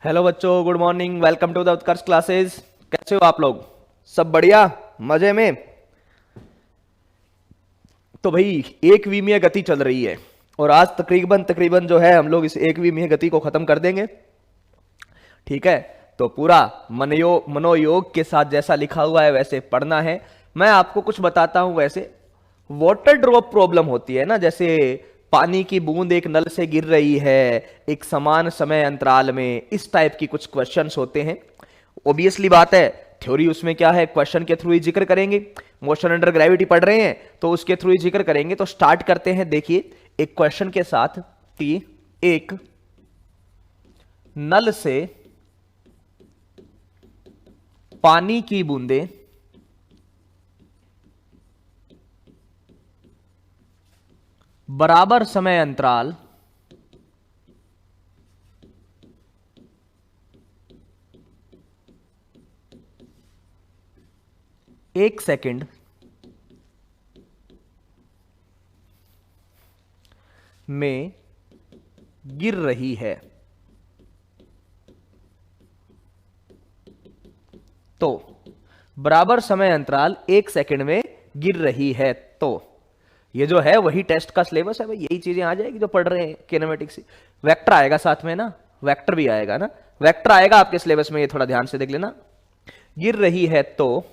Hello बच्चों, good morning. Welcome to the Utkarsh classes. कैसे हो आप लोग? सब बढ़िया, मजे में? तो भाई एक विमीय गति चल रही है और आज तकरीबन तकरीबन जो है हम लोग इस एक विमीय गति को खत्म कर देंगे। ठीक है, तो पूरा मनोयोग के साथ जैसा लिखा हुआ है वैसे पढ़ना है। मैं आपको कुछ बताता हूं। वैसे वाटर ड्रॉप प्रॉब्लम होती है ना, जैसे पानी की बूंद एक नल से गिर रही है एक समान समय अंतराल में, इस टाइप की कुछ क्वेश्चंस होते हैं। ओबियसली बात है, थ्योरी उसमें क्या है, क्वेश्चन के थ्रू ही जिक्र करेंगे। मोशन अंडर ग्रेविटी पढ़ रहे हैं तो उसके थ्रू ही जिक्र करेंगे। तो स्टार्ट करते हैं। देखिए एक क्वेश्चन के साथ कि एक नल से पानी की बूंदें बराबर समय अंतराल एक सेकंड में गिर रही है। तो बराबर समय अंतराल एक सेकंड में गिर रही है। तो ये जो है वही टेस्ट का सिलेबस है भाई, यही चीजें आ जाएगी जो पढ़ रहे हैं किनेमेटिक्स से। वेक्टर आएगा साथ में ना, वेक्टर भी आएगा ना, वेक्टर आएगा आपके सिलेबस में, ये थोड़ा ध्यान से देख लेना। गिर रही है तो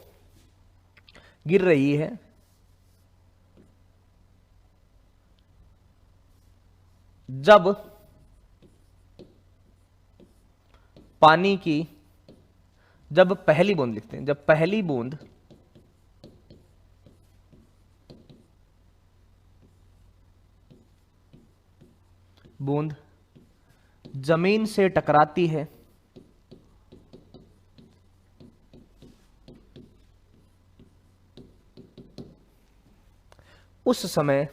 गिर रही है जब पानी की, जब पहली बूंद लिखते हैं, जब पहली बूंद बूंद जमीन से टकराती है उस समय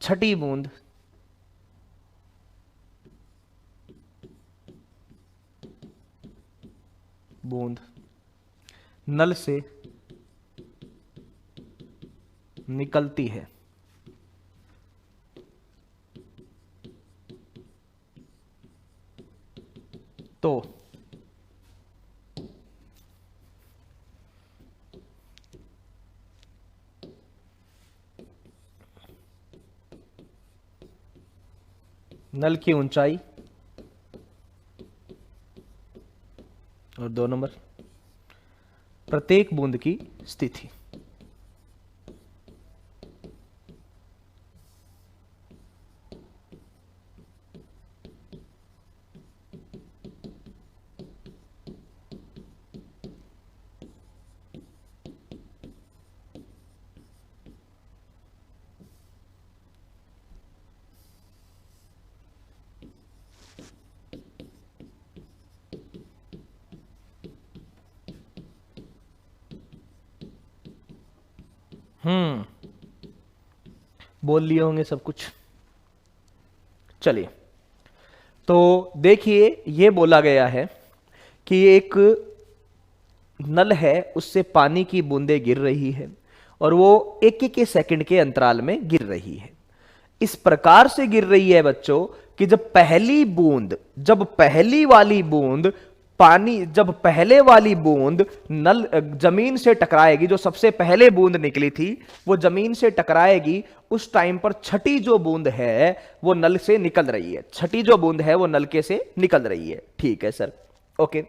छठी बूंद बूंद नल से निकलती है। तो नल की ऊंचाई और 2 नंबर प्रत्येक बूंद की स्थिति। बोल लिए होंगे सब कुछ। चलिए, तो देखिए ये बोला गया है कि एक नल है, उससे पानी की बूंदें गिर रही है और वो एक एक सेकंड के अंतराल में गिर रही है। इस प्रकार से गिर रही है बच्चों कि जब पहली बूंद, जब पहली वाली बूंद पानी, जब पहले वाली बूंद नल जमीन से टकराएगी, जो सबसे पहले बूंद निकली थी वो जमीन से टकराएगी, उस टाइम पर छठी जो बूंद है वो नल से निकल रही है। छठी जो बूंद है वो नलके से निकल रही है। ठीक है सर, ओके।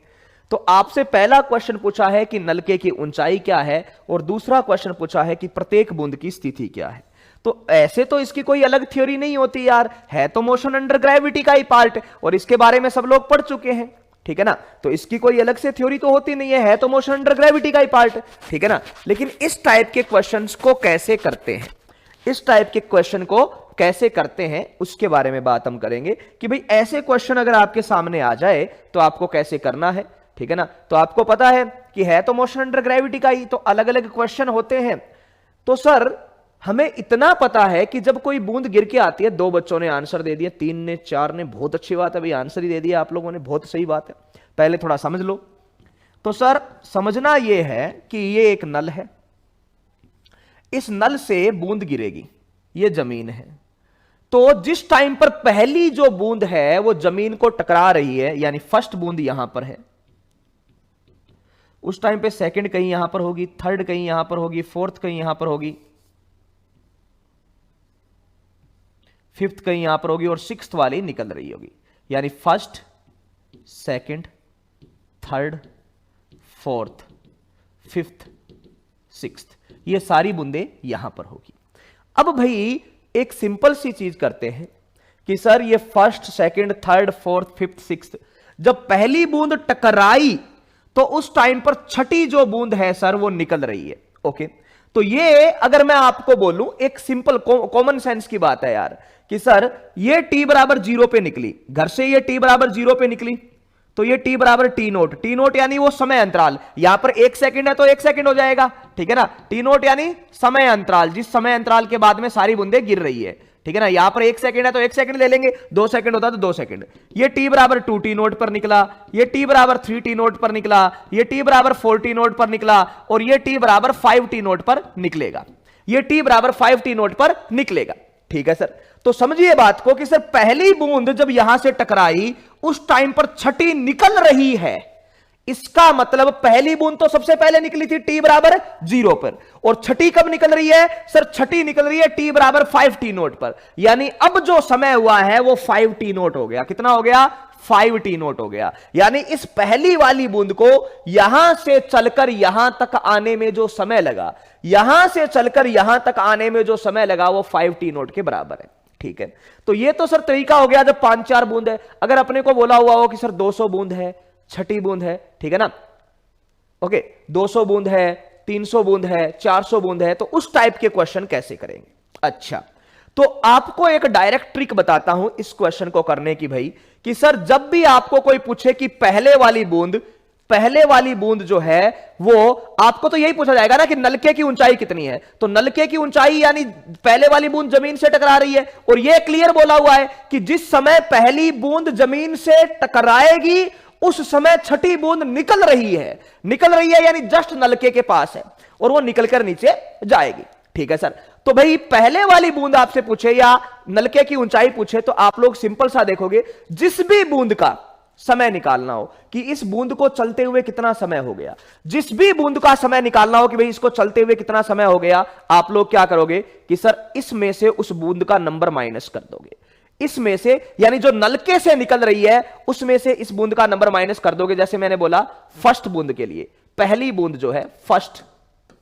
तो आपसे पहला क्वेश्चन पूछा है कि नलके की ऊंचाई क्या है और दूसरा क्वेश्चन पूछा है कि प्रत्येक बूंद की स्थिति क्या है। तो ऐसे तो इसकी कोई अलग थ्योरी नहीं होती यार, है तो मोशन अंडर ग्रेविटी का ही पार्ट और इसके बारे में सब लोग पढ़ चुके हैं। ठीक है ना, तो इसकी कोई अलग से थ्योरी तो होती नहीं है तो मोशन अंडर ग्रेविटी का ही पार्ट। ठीक है ना, लेकिन इस टाइप के क्वेश्चंस को कैसे करते हैं, इस टाइप के क्वेश्चन को कैसे करते हैं उसके बारे में बात हम करेंगे कि भाई ऐसे क्वेश्चन अगर आपके सामने आ जाए तो आपको कैसे करना है। ठीक है ना, तो आपको पता है कि है तो मोशन अंडर ग्रेविटी का ही, तो अलग अलग क्वेश्चन होते हैं। तो सर हमें इतना पता है कि जब कोई बूंद गिर के आती है, 2 बच्चों ने आंसर दे दिया, 3 ने, 4 ने, बहुत अच्छी बात है भाई, आंसर ही दे दिया आप लोगों ने, बहुत सही बात है। पहले थोड़ा समझ लो। तो सर समझना यह है कि यह एक नल है, इस नल से बूंद गिरेगी, यह जमीन है। तो जिस टाइम पर पहली जो बूंद है वो जमीन को टकरा रही है, यानी फर्स्ट बूंद यहां पर है, उस टाइम पे सेकंड कहीं यहां पर होगी, थर्ड कहीं यहां पर होगी, फोर्थ कहीं यहां पर होगी, फिफ्थ कहीं यहां पर होगी और सिक्स्थ वाली निकल रही होगी। यानी first, second, third, fourth, fifth, sixth, ये सारी बूंदें यहां पर होगी। अब भाई एक सिंपल सी चीज करते हैं कि सर ये first, second, third, fourth, fifth, sixth, जब पहली बूंद टकराई तो उस टाइम पर छठी जो बूंद है सर वो निकल रही है। ओके, तो ये अगर मैं आपको बोलूं, एक सिंपल कॉमन सेंस की बात है यार, कि सर ये t बराबर 0 पे निकली, घर से ये t बराबर 0 पे निकली, तो ये t बराबर टी नोट यानी वो समय अंतराल, यहां पर 1 सेकंड है तो 1 सेकंड हो जाएगा, ठीक है ना। टी नोट यानी समय अंतराल, जिस समय अंतराल के बाद में सारी बूंदें गिर रही है, ठीक है ना। यहां पर 1 सेकंड है तो 1 सेकंड ले लेंगे, 2 सेकंड होता तो 2 सेकंड। ये t बराबर 2 टी नोट पर निकला, ये t बराबर 3 टी नोट पर निकला, ये t बराबर 4 टी नोट पर निकला, और ये t बराबर 5 टी नोट पर निकलेगा, ये t बराबर 5 टी नोट पर निकलेगा, ठीक है सर। तो समझिए बात को कि सर पहली बूंद जब यहां से टकराई उस टाइम पर छठी निकल रही है, इसका मतलब पहली बूंद तो सबसे पहले निकली थी t बराबर 0 पर, और छठी कब निकल रही है सर, छठी निकल रही है t बराबर 5 टी नोट पर। यानी अब जो समय हुआ है वो 5 टी नोट हो गया। कितना हो गया? 5 टी नोट हो गया। यानी इस पहली वाली बूंद को यहां से चलकर यहां तक आने में जो समय लगा, यहां से चलकर यहां तक आने में जो समय लगा वो 5 टी नोट के बराबर है, ठीक है। तो ये तो सर तरीका हो गया जब 5-4 बूंद है। अगर अपने को बोला हुआ हो कि सर 200 बूंद है, छठी बूंद है, ठीक है ना, ओके, 200 बूंद है, 300 बूंद है, 400 बूंद है, तो उस टाइप के क्वेश्चन कैसे करेंगे। अच्छा, तो आपको एक डायरेक्ट ट्रिक बताता हूं इस क्वेश्चन को करने की भाई, कि सर जब भी आपको कोई पूछे कि पहले वाली बूंद जो है वो, आपको तो यही पूछा जाएगा ना कि नलके की ऊंचाई कितनी है, तो नलके की ऊंचाई यानी पहले वाली बूंद जमीन से टकरा रही है, और ये क्लियर बोला हुआ है कि जिस समय पहली बूंद जमीन से टकराएगी उस समय छठी बूंद निकल रही है यानी जस्ट नलके के पास है, और वो निकलकर नीचे जाएगी, ठीक है सर। तो भाई पहले वाली बूंद आपसे पूछे या नलके की ऊंचाई पूछे तो आप लोग सिंपल सा देखोगे, जिस भी बूंद का समय निकालना हो कि इस बूंद को चलते हुए कितना समय हो गया, जिस भी बूंद का समय निकालना हो कि भाई इसको चलते हुए कितना समय हो गया, आप लोग क्या करोगे कि सर इसमें से उस बूंद का नंबर माइनस कर दोगे, इसमें से यानी जो नलके से निकल रही है उसमें से इस बूंद का नंबर माइनस कर दोगे। जैसे मैंने बोला फर्स्ट बूंद के लिए, पहली बूंद जो है फर्स्ट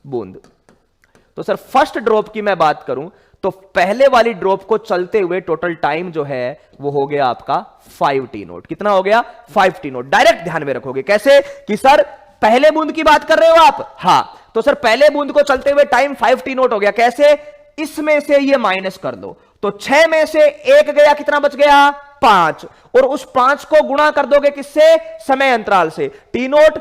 बूंद, तो सर फर्स्ट ड्रॉप की मैं बात करूं तो पहले वाली ड्रॉप को चलते हुए टोटल टाइम जो है वो हो गया आपका 5 टी नोट। कितना हो गया? 5 टी नोट। डायरेक्ट ध्यान में रखोगे कैसे कि सर पहले बूंद की बात कर रहे हो आप, हां, तो सर पहले बूंद को चलते हुए टाइम 5 टी नोट हो गया। कैसे? इसमें से ये माइनस कर दो, तो 6 में से 1 गया, कितना बच गया? 5, और उस 5 को गुणा कर दोगे किससे? समय अंतराल से, टी नोट।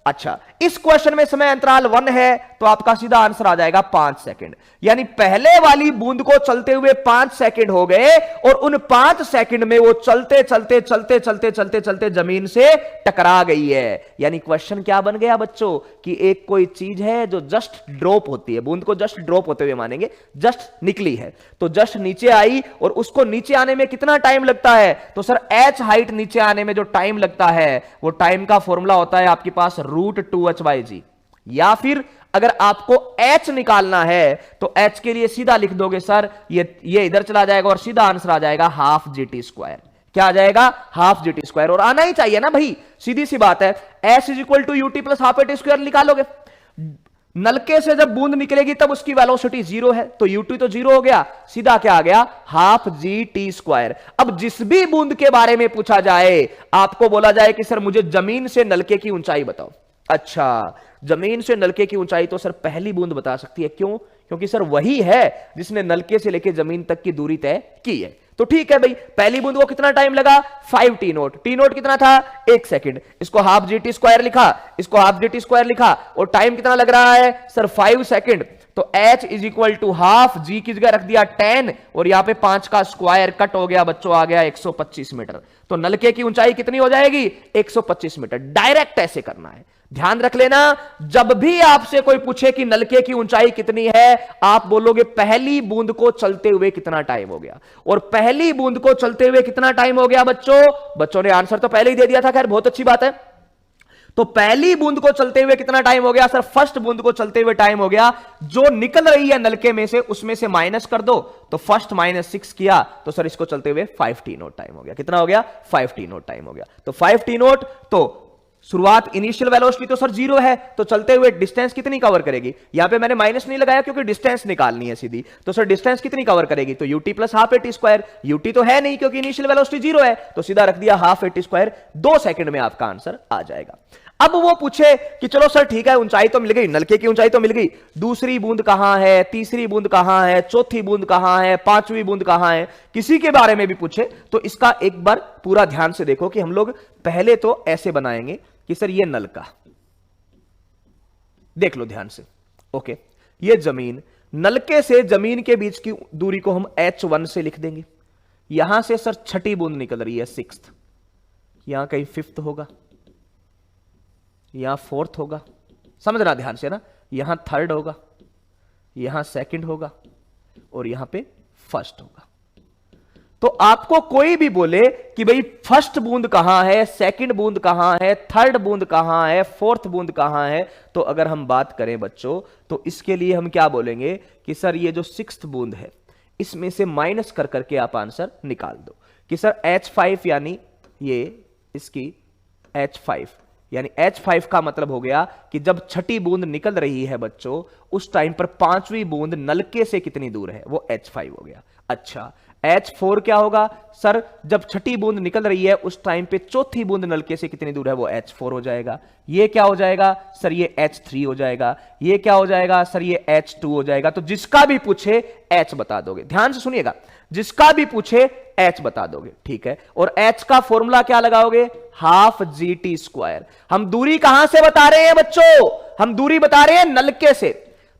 अच्छा, इस क्वेश्चन में समय अंतराल 1 है तो आपका सीधा आंसर आ जाएगा 5 सेकंड। यानी पहले वाली बूंद को चलते हुए 5 सेकंड हो गए, और उन 5 सेकंड में वो चलते चलते चलते चलते चलते चलते जमीन से टकरा गई है। यानी क्वेश्चन क्या बन गया बच्चों कि एक कोई चीज है जो जस्ट ड्रॉप होती है, बूंद को जस्ट ड्रॉप होते हुए मानेंगे, जस्ट निकली है, तो जस्ट नीचे आई, और उसको नीचे आने में कितना टाइम लगता है? तो सर h हाइट नीचे आने में जो टाइम लगता है वो टाइम का फॉर्मूला होता है आपके पास √2h/g, या फिर अगर आपको h निकालना है तो h के लिए सीधा लिख दोगे सर, ये इधर चला जाएगा और सीधा आंसर आ जाएगा ½ क्या आ जाएगा? ½ और आना ही चाहिए ना भाई, सीधी सी बात है। s = ut + ½ निकालोगे, नलके से जब बूंद निकलेगी तब उसकी वेलोसिटी 0 है, तो ut तो 0 हो गया, सीधा क्या आ गया? ½ अब जिस भी बूंद के बारे में पूछा जाए, आपको बोला जाए कि सर मुझे जमीन से नलके की ऊंचाई बताओ, अच्छा, जमीन से नलके की ऊंचाई तो सर पहली बूंद बता सकती है। क्यों? क्योंकि सर वही है जिसने नलके से लेकर जमीन तक की दूरी तय की है। तो ठीक है भाई, पहली बूंद को कितना टाइम लगा? 5 टी नोट। टी नोट कितना था? 1 सेकंड। इसको ½ GT² लिखा, इसको ½ GT² लिखा, और टाइम कितना लग रहा है सर? 5 सेकंड। तो h is equal to half, g की जगह रख दिया 10 और यहां पे 5 का स्क्वायर कट हो गया बच्चों, आ गया 125 मीटर। तो नलके की ऊंचाई कितनी हो जाएगी? 125 मीटर। डायरेक्ट ऐसे करना है, ध्यान रख लेना। जब भी आपसे कोई पूछे कि नलके की ऊंचाई कितनी है, आप बोलोगे पहली बूंद को चलते हुए कितना टाइम हो गया। और पहली बूंद को चलते हुए कितना टाइम हो गया बच्चों ने आंसर तो पहले ही दे दिया था, खैर बहुत अच्छी बात है। तो पहली बूंद को चलते हुए कितना टाइम हो गया सर? फर्स्ट बूंद को चलते हुए टाइम हो गया, जो निकल रही है नलके में से उसमें से माइनस कर दो, तो फर्स्ट -6 किया तो सर इसको चलते हुए 5 t नोट टाइम हो गया। कितना हो गया? 5 t नोट टाइम हो गया। तो 5 t नोट, तो शुरुआत इनिशियल वेलोसिटी तो सर 0 है, तो चलते हुए डिस्टेंस कितनी कवर करेगी? यहां पे मैंने माइनस नहीं लगाया क्योंकि डिस्टेंस निकालनी है सीधी। तो सर डिस्टेंस कितनी कवर करेगी? तो ut plus half at square. ut तो है नहीं क्योंकि इनिशियल वेलोसिटी 0 है, तो सीधा रख दिया हाफ at स्क्वायर। 2 सेकंड में आपका आंसर आ जाएगा। अब वो पूछे कि चलो सर ठीक है, ऊंचाई तो मिल गई, नलके की ऊंचाई तो मिल गई, दूसरी बूंद कहां है, तीसरी बूंद कहां है, चौथी बूंद कहां है, पांचवी बूंद कहां है, किसी के बारे में भी पूछे तो इसका एक बार पूरा ध्यान से देखो कि हम लोग पहले तो ऐसे बनाएंगे कि सर ये नलका, देख लो ध्यान से, ओके, ये जमीन, नलके से जमीन के बीच की दूरी को हम h1 से लिख देंगे। यहां से सर छठी बूंद निकल रही है 6th, यहां कहीं 5th होगा, यहां 4th होगा, समझना ध्यान से ना, यहां 3rd होगा, यहां 2nd होगा और यहां पे 1st होगा। तो आपको कोई भी बोले कि भाई फर्स्ट बूंद कहां है, सेकंड बूंद कहां है, थर्ड बूंद कहां है, फोर्थ बूंद कहां है, तो अगर हम बात करें बच्चों तो इसके लिए हम क्या बोलेंगे कि सर ये जो 6th बूंद है इसमें से माइनस कर करके आप आंसर निकाल दो कि सर h5 यानी ये इसकी h5 यानी h5 का मतलब हो गया कि जब छठी बूंद निकल रही है बच्चों उस टाइम पर पांचवी बूंद नलके से कितनी दूर है, वो h5 हो गया। अच्छा, h4 क्या होगा सर? जब छठी बूंद निकल रही है उस टाइम पे चौथी बूंद नलके से कितनी दूर है, वो h4 हो जाएगा। ये क्या हो जाएगा सर? ये h3 हो जाएगा। ये क्या हो जाएगा सर? ये h2 हो जाएगा। तो जिसका भी पूछे h बता दोगे, ध्यान से सुनिएगा, जिसका भी पूछे h बता दोगे, ठीक है। और h का फॉर्मूला क्या लगाओगे? Half gt square. हम दूरी कहां से बता रहे हैं बच्चों? हम दूरी बता रहे हैं नलके से।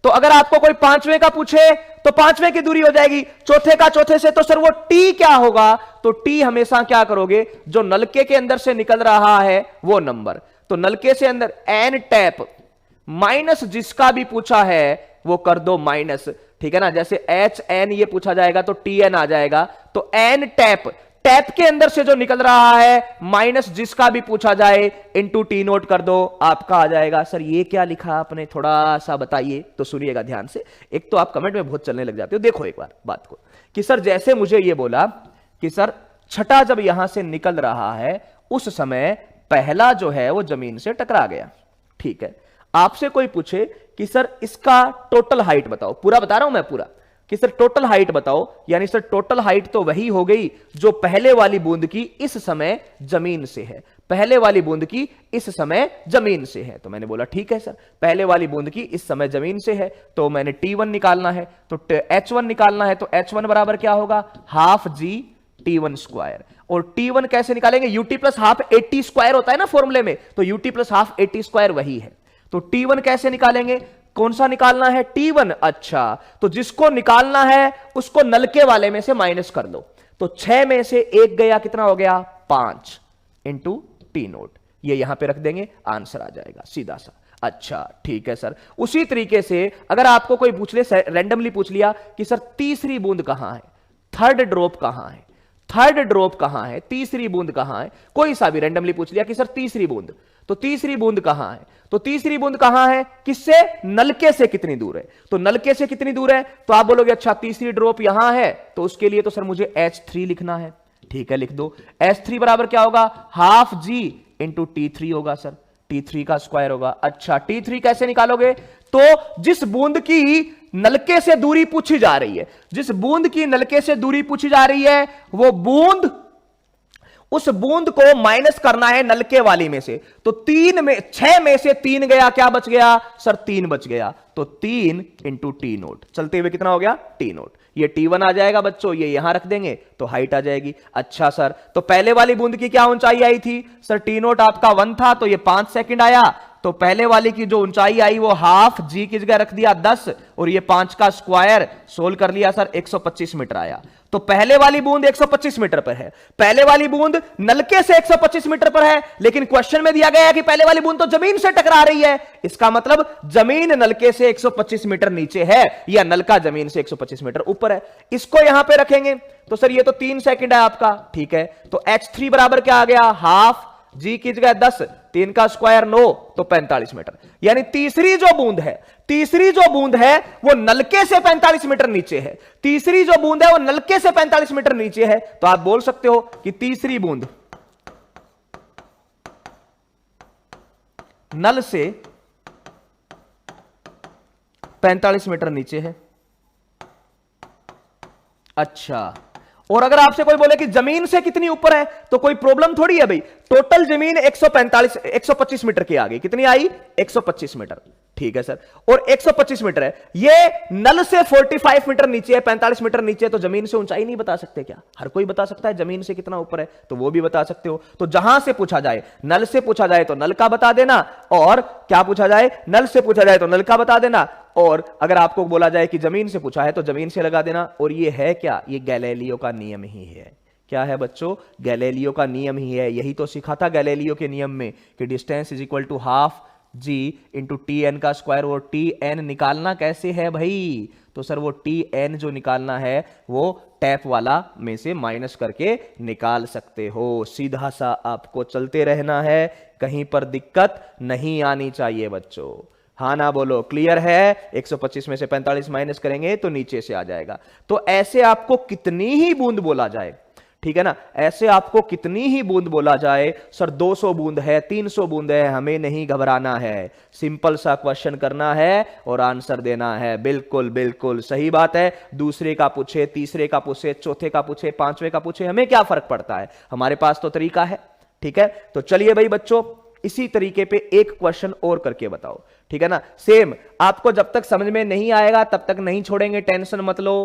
तो अगर आपको कोई पांचवें का पूछे तो पांचवें की दूरी हो जाएगी, चौथे का चौथे से, तो सर वो t क्या होगा? तो t हमेशा क्या करोगे? जो नलके के अंदर से निकल रहा है वो नंबर, तो नलके से अंदर n टैप माइनस जिसका भी पूछा है वो कर दो माइनस, ठीक है ना। जैसे hn ये पूछा जाएगा तो tn आ जाएगा, तो n टैप के अंदर से जो निकल रहा है माइनस जिसका भी पूछा जाए इंटू टी नोट कर दो, आपका आ जाएगा। सर ये क्या लिखा आपने, थोड़ा सा बताइए। तो सुनिएगा ध्यान से, एक तो आप कमेंट में बहुत चलने लग जाते हो, देखो एक बार बात को कि सर जैसे मुझे ये बोला कि सर छठा जब यहां से निकल रहा है उस समय पहला जो है वो जमीन से टकरा गया, ठीक है। आपसे कोई पूछे कि सर इसका टोटल हाइट बताओ, पूरा बता रहा हूं मैं पूरा, कि सर टोटल हाइट बताओ, यानी सर टोटल हाइट तो वही हो गई जो पहले वाली बूंद की इस समय जमीन से है, पहले वाली बूंद की इस समय जमीन से है। तो मैंने बोला ठीक है सर, पहले वाली बूंद की इस समय जमीन से है, तो मैंने T1 निकालना है, तो H1 निकालना है, तो H1 बराबर क्या होगा? हाफ जी T1 स्क्वायर। और T1 कैसे निकालेंगे? UT प्लस हाफ 80 स्क्वायर होता है ना फॉर्मूले में, तो UT प्लस हाफ 80 स्क्वायर वही है। तो T1 कैसे निकालेंगे? कौन सा निकालना है? T1। अच्छा, तो जिसको निकालना है उसको नलके वाले में से माइनस कर दो, तो 6 में से 1 गया, कितना हो गया? 5 इंटू टी नोट, ये यहां पे रख देंगे, आंसर आ जाएगा सीधा सा। अच्छा ठीक है सर। उसी तरीके से अगर आपको कोई पूछ ले, रैंडमली पूछ लिया कि सर तीसरी बूंद कहां है, थर्ड ड्रॉप कहां है, थर्ड ड्रॉप कहां है, तीसरी बूंद कहां है, कोई सा भी रैंडमली पूछ लिया कि सर तीसरी बूंद, तो तीसरी बूंद कहां है? तो तीसरी बूंद कहां है? किससे? नलके से कितनी दूर है? तो नलके से कितनी दूर है? तो आप बोलोगे अच्छा तीसरी ड्रॉप यहां है, तो उसके लिए तो सर मुझे H3 लिखना है, ठीक है लिख दो। H3 बराबर क्या होगा? हाफ जी इंटू T3 होगा सर, T3 का स्क्वायर होगा। अच्छा, T3 कैसे निकालोगे? तो जिस बूंद की नलके से दूरी पूछी जा रही है, जिस बूंद की नलके से दूरी पूछी जा रही है वो बूंद, उस बूंद को माइनस करना है नलके वाली में से। तो 6 में से 3 गया, क्या बच गया सर? 3 बच गया, तो 3 इंटू टी नोट, चलते हुए कितना हो गया? T note. ये T1 आ जाएगा बच्चों, ये यहां रख देंगे तो हाइट आ जाएगी। अच्छा सर, तो पहले वाली बूंद की क्या ऊंचाई आई थी सर? टी नोट आपका 1 था, तो ये 5 सेकंड आया, तो पहले वाली की जो ऊंचाई आई वो हाफ, जी की जगह रख दिया 10 और ये 5 का स्क्वायर, सोल्व कर लिया सर 125 मीटर आया। तो पहले वाली बूंद 125 मीटर पर है, पहले वाली बूंद नलके से 125 मीटर पर है, लेकिन क्वेश्चन में दिया गया है कि पहले वाली बूंद तो जमीन से टकरा रही है। इसका मतलब जमीन नलके से 125 मीटर नीचे है या नलका जमीन से 125 मीटर ऊपर है। इसको यहां पे रखेंगे तो सर ये तो 3 सेकंड है आपका, ठीक है। तो h3 बराबर क्या आ गया, हाफ, जी की जगह 10, 3 का स्क्वायर 9, तो 45 मीटर। यानी तीसरी जो बूंद है वो नलके से 45 मीटर नीचे है, तीसरी जो बूंद है वो नलके से 45 मीटर नीचे है। तो आप बोल सकते हो कि तीसरी बूंद नल से 45 मीटर नीचे है। अच्छा, और अगर आपसे कोई बोले कि जमीन से कितनी ऊपर है, तो कोई प्रॉब्लम थोड़ी है भाई। टोटल जमीन 125 मीटर की आ गई, कितनी आई 125 मीटर, ठीक है सर। और 125 मीटर है, ये नल से 45 मीटर नीचे है, 45 मीटर नीचे है, तो जमीन से ऊंचाई नहीं बता सकते क्या? हर कोई बता सकता है जमीन से कितना ऊपर है, तो वो भी बता सकते हो। तो जहां से पूछा जाए, नल से पूछा जाए तो नल का बता देना, और क्या पूछा जाए, नल से पूछा जाए तो नल का बता देना, और अगर आपको बोला जाए कि जमीन से पूछा है तो जमीन से लगा देना। और ये है क्या, ये गैलीलियो का नियम ही है। क्या है बच्चों, गैलीलियो का नियम ही है। यही तो सीखा था गैलीलियो के नियम में कि distance is equal to half g into t n का स्क्वायर। और टी एन निकालना कैसे है भाई, तो सर वो टी एन जो निकालना है वो टैप वाला में से माइनस करके निकाल सकते हो। सीधा सा आपको चलते रहना है, कहीं पर दिक्कत नहीं आनी चाहिए बच्चों। हाँ ना बोलो, क्लियर है। 125 में से 45 माइनस करेंगे तो नीचे से आ जाएगा। तो ऐसे आपको कितनी ही बूंद बोला जाए, ठीक है ना, ऐसे आपको कितनी ही बूंद बोला जाए, सर 200 बूंद है, 300 बूंद है, हमें नहीं घबराना है। सिंपल सा क्वेश्चन करना है और आंसर देना है। बिल्कुल बिल्कुल सही बात है। दूसरे का पूछे, तीसरे का पूछे, चौथे का पूछे, पांचवे का पूछे, हमें क्या फर्क पड़ता है, हमारे पास तो तरीका है, ठीक है। तो चलिए भाई बच्चों, इसी तरीके पे एक क्वेश्चन और करके बताओ, ठीक है ना। सेम आपको जब तक समझ में नहीं आएगा तब तक नहीं छोड़ेंगे, टेंशन मत लो।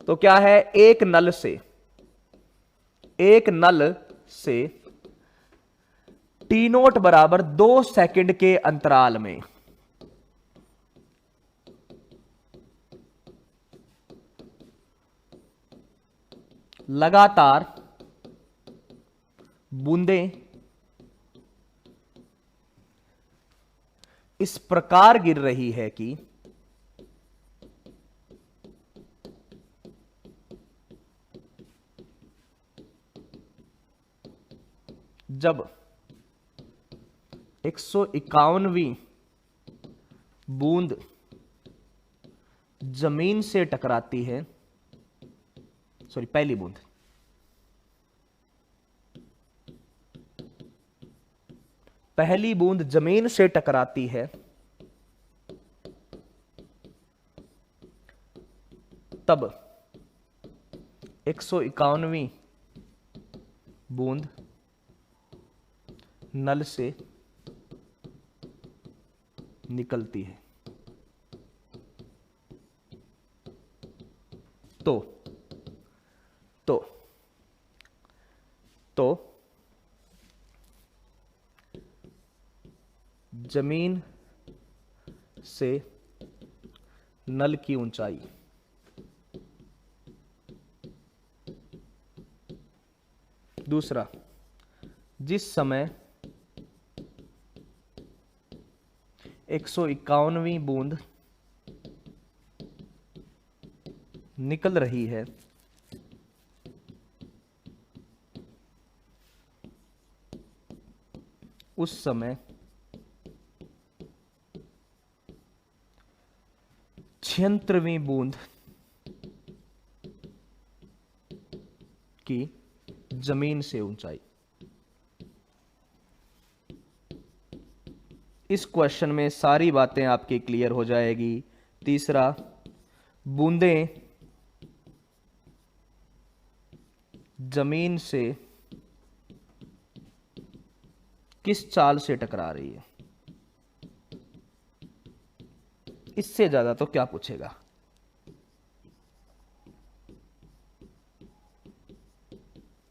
तो क्या है, एक नल से टी नोट बराबर 2 सेकंड के अंतराल में लगातार बूंदें इस प्रकार गिर रही है कि जब 151वीं बूंद जमीन से टकराती है, सॉरी पहली बूंद, पहली बूंद जमीन से टकराती है, तब 151वीं बूंद नल से निकलती है। तो जमीन से नल की ऊंचाई दूसरा, जिस समय 151वीं बूंद निकल रही है, उस समय 76वीं बूंद की जमीन से ऊंचाई। इस क्वेश्चन में सारी बातें आपकी क्लियर हो जाएगी। तीसरा, बूंदें जमीन से किस चाल से टकरा रही है, इससे ज्यादा तो क्या पूछेगा।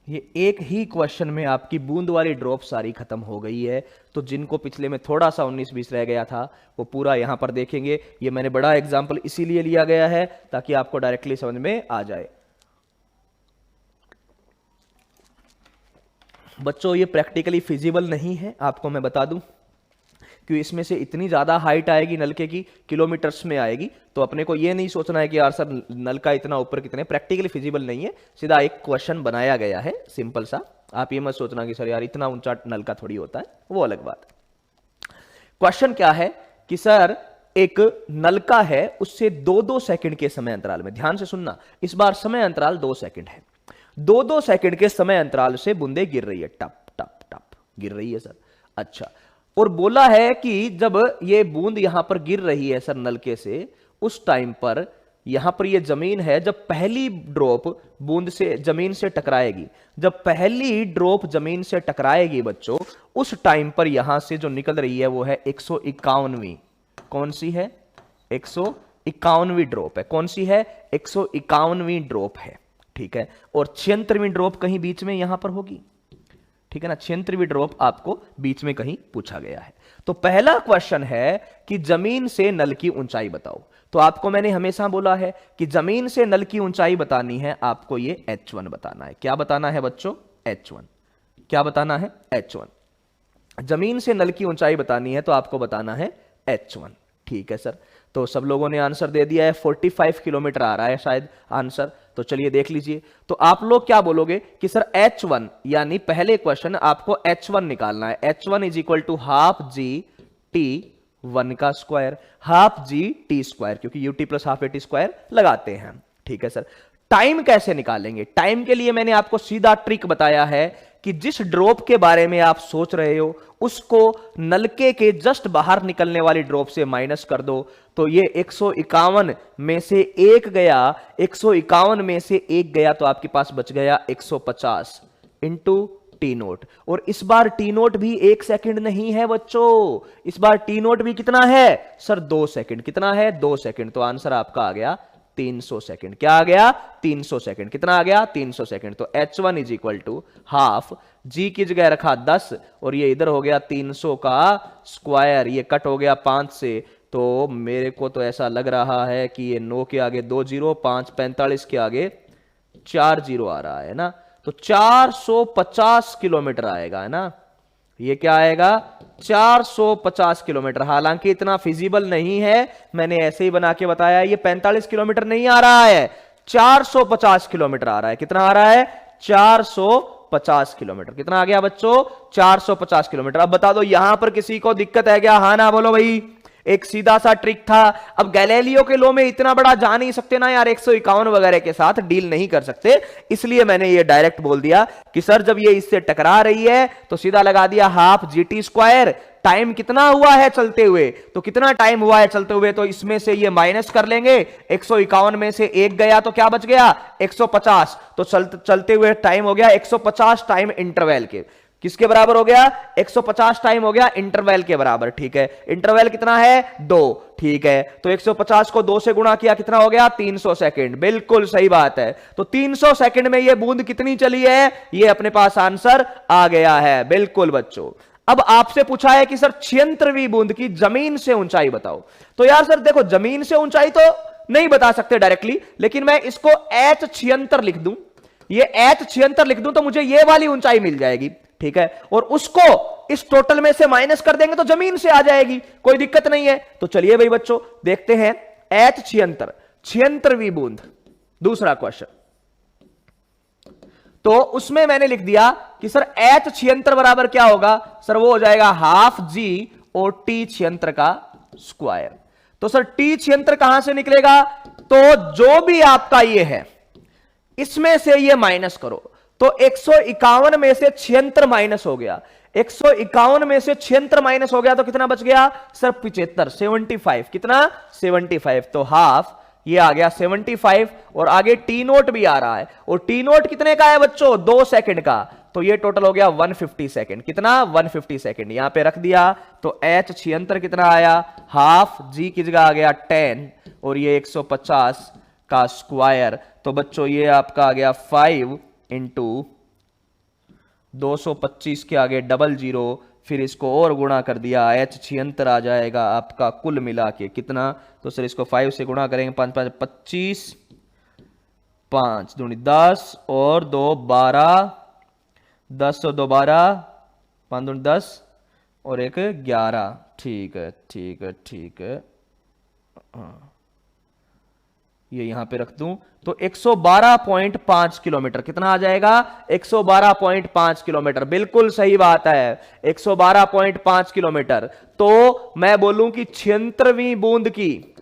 ये एक ही क्वेश्चन में आपकी बूंद वाली ड्रॉप सारी खत्म हो गई है। तो जिनको पिछले में थोड़ा सा 19-20 रह गया था वो पूरा यहां पर देखेंगे। ये मैंने बड़ा एग्जांपल इसीलिए लिया गया है ताकि आपको डायरेक्टली समझ में आ जाए। बच्चों ये प्रैक्टिकली फिजिबल नहीं है, आपको मैं बता दूं, क्योंकि इसमें से इतनी ज्यादा हाइट आएगी नलके की, किलोमीटर्स में आएगी। तो अपने को ये नहीं सोचना है कि यार सर नलका इतना ऊपर कितने, प्रैक्टिकली फिजिबल नहीं है। सीधा एक क्वेश्चन बनाया गया है सिंपल सा, आप ये मत सोचना कि सर यार इतना ऊंचा नलका थोड़ी होता है, वो अलग बात। क्वेश्चन क्या है कि सर एक नलका है, उससे 2-2 सेकंड के समय अंतराल में, ध्यान से सुनना, इस बार समय अंतराल 2 सेकंड है, 2-2 सेकंड के समय अंतराल से बूंदे गिर रही है, टप टप टप गिर रही है सर। अच्छा, और बोला है कि जब ये बूंद यहां पर गिर रही है सर नलके से, उस टाइम पर यहां पर ये जमीन है, जब पहली ड्रॉप बूंद से जमीन से टकराएगी, जब पहली ड्रॉप जमीन से टकराएगी बच्चों, उस टाइम पर यहां से जो निकल रही है वो है 151वीं, कौन सी है, 151वीं ड्रॉप है। कौन सी है, 151वीं ड्रॉप है, ठीक है। और 76वीं ड्रॉप कहीं बीच में यहां पर होगी, ठीक है ना, 76वीं ड्रॉप आपको बीच में कहीं पूछा गया है। तो पहला क्वेश्चन है कि जमीन से नल की ऊंचाई बताओ। तो आपको मैंने हमेशा बोला है कि जमीन से नल की ऊंचाई बतानी है, आपको ये h1 बताना है। क्या बताना है बच्चों, h1। क्या बताना है, h1। जमीन से नल की ऊंचाई बतानी है तो आपको बताना है h1, ठीक है सर। तो सब लोगों ने आंसर दे दिया है, 45 किलोमीटर आ रहा है शायद आंसर। तो चलिए देख लीजिए, तो आप लोग क्या बोलोगे कि सर h1, यानी पहले क्वेश्चन आपको h1 निकालना है। h1 is equal to half G T 1 का square, half G T square, क्योंकि UT plus half eighty square लगाते हैं, ठीक है सर। टाइम कैसे निकालेंगे, टाइम के लिए मैंने आपको सीधा ट्रिक बताया है कि जिस ड्रॉप के बारे में आप सोच रहे हो उसको नलके के जस्ट बाहर निकलने वाली ड्रॉप से माइनस कर दो। तो ये 151 में से एक गया, 151 में से एक गया तो आपके पास बच गया 150 इंटू टी नोट। और इस बार टी नोट भी 1 सेकंड नहीं है बच्चों, इस बार टी नोट भी कितना है सर, 2 सेकंड। कितना है, 2 सेकंड। तो आंसर आपका आ गया 300 सेकंड। क्या आ गया, 300 सेकंड। कितना आ गया, 300 सेकंड। तो h1 is equal to half G की जगह रखा 10 और ये इधर हो गया 300 का स्क्वायर, ये कट हो गया 5 से। तो मेरे को तो ऐसा लग रहा है कि ये 9 के आगे 2 जीरो, 5 45 के आगे 4 जीरो आ रहा है ना, तो 450 किलोमीटर आएगा, है ना। ये क्या आएगा, 450 किलोमीटर। हालांकि इतना फिजिबल नहीं है, मैंने ऐसे ही बना के बताया, ये 45 किलोमीटर नहीं आ रहा है, 450 किलोमीटर आ रहा है। कितना आ रहा है, 450 किलोमीटर। कितना आ गया बच्चों, 450 किलोमीटर। अब बता दो यहां पर किसी को दिक्कत है क्या, हाँ ना बोलो भाई। एक सीधा सा ट्रिक था। अब गैलीलियो के लॉ में इतना बड़ा जा नहीं सकते ना यार, 151 वगैरह के साथ डील नहीं कर सकते, इसलिए मैंने ये डायरेक्ट बोल दिया कि सर जब ये इससे टकरा रही है तो सीधा लगा दिया half G T square. Time कितना हुआ है चलते हुए, तो कितना टाइम हुआ है चलते हुए, तो इसमें से ये माइनस कर लेंगे, 151 में से एक गया तो क्या बच गया, 150। तो चलते हुए टाइम हो गया 150 टाइम इंटरवल के, किसके बराबर हो गया, 150 टाइम हो गया इंटरवल के बराबर, ठीक है। इंटरवल कितना है, 2, ठीक है। तो 150 को 2 से गुणा किया, कितना हो गया, 300 सेकंड। बिल्कुल सही बात है। तो 300 सेकंड में ये बूंद कितनी चली है, ये अपने पास आंसर आ गया है। बिल्कुल बच्चों। अब आपसे पूछा है कि सर 76वीं बूंद की जमीन से ऊंचाई बताओ। तो यार सर देखो, जमीन से ऊंचाई तो नहीं बता सकते डायरेक्टली, लेकिन मैं इसको h76 लिख दूं, ये h76 लिख दूं तो मुझे ये वाली ऊंचाई मिल जाएगी, ठीक है। और उसको इस टोटल में से माइनस कर देंगे तो जमीन से आ जाएगी, कोई दिक्कत नहीं है। तो चलिए भाई बच्चों देखते हैं h76, 76वीं बूंद, दूसरा क्वेश्चन। तो उसमें मैंने लिख दिया कि सर h76 बराबर क्या होगा, सर वो हो जाएगा हाफ जी और t76 का स्क्वायर। तो सर t76 कहां से निकलेगा, तो जो भी आपका ये है इसमें से ये माइनस करो, तो 151 में से 76 माइनस हो गया, 151 में से 76 माइनस हो गया तो कितना बच गया सर, 75, 75। कितना, 75। तो हाफ ये आ गया 75 और आगे टी नोट भी आ रहा है, और टी नोट कितने का है बच्चों, 2 सेकंड का। तो ये टोटल हो गया 150 सेकंड। कितना, 150 सेकंड। यहां पे रख दिया तो h76 कितना आया, हाफ जी की जगह आ गया 10 और ये 150 का स्क्वायर। तो बच्चों ये आपका आ गया 5 इंटू 225 के आगे डबल जीरो, फिर इसको और गुणा कर दिया, h 76 आ जाएगा आपका कुल मिला के कितना। तो सर इसको 5 से गुणा करेंगे, 5 5 25, 5 दूनी 10 और 2 12, 10 और 2 12, 5 दूनी 10 और 1 11। ठीक है ठीक है ठीक है, हाँ ये यहां पे रख दूं तो 112.5 किलोमीटर कितना आ जाएगा, 112.5 किलोमीटर। बिल्कुल सही बात है, 112.5 किलोमीटर। तो मैं बोलूं कि 76वीं बूंद की,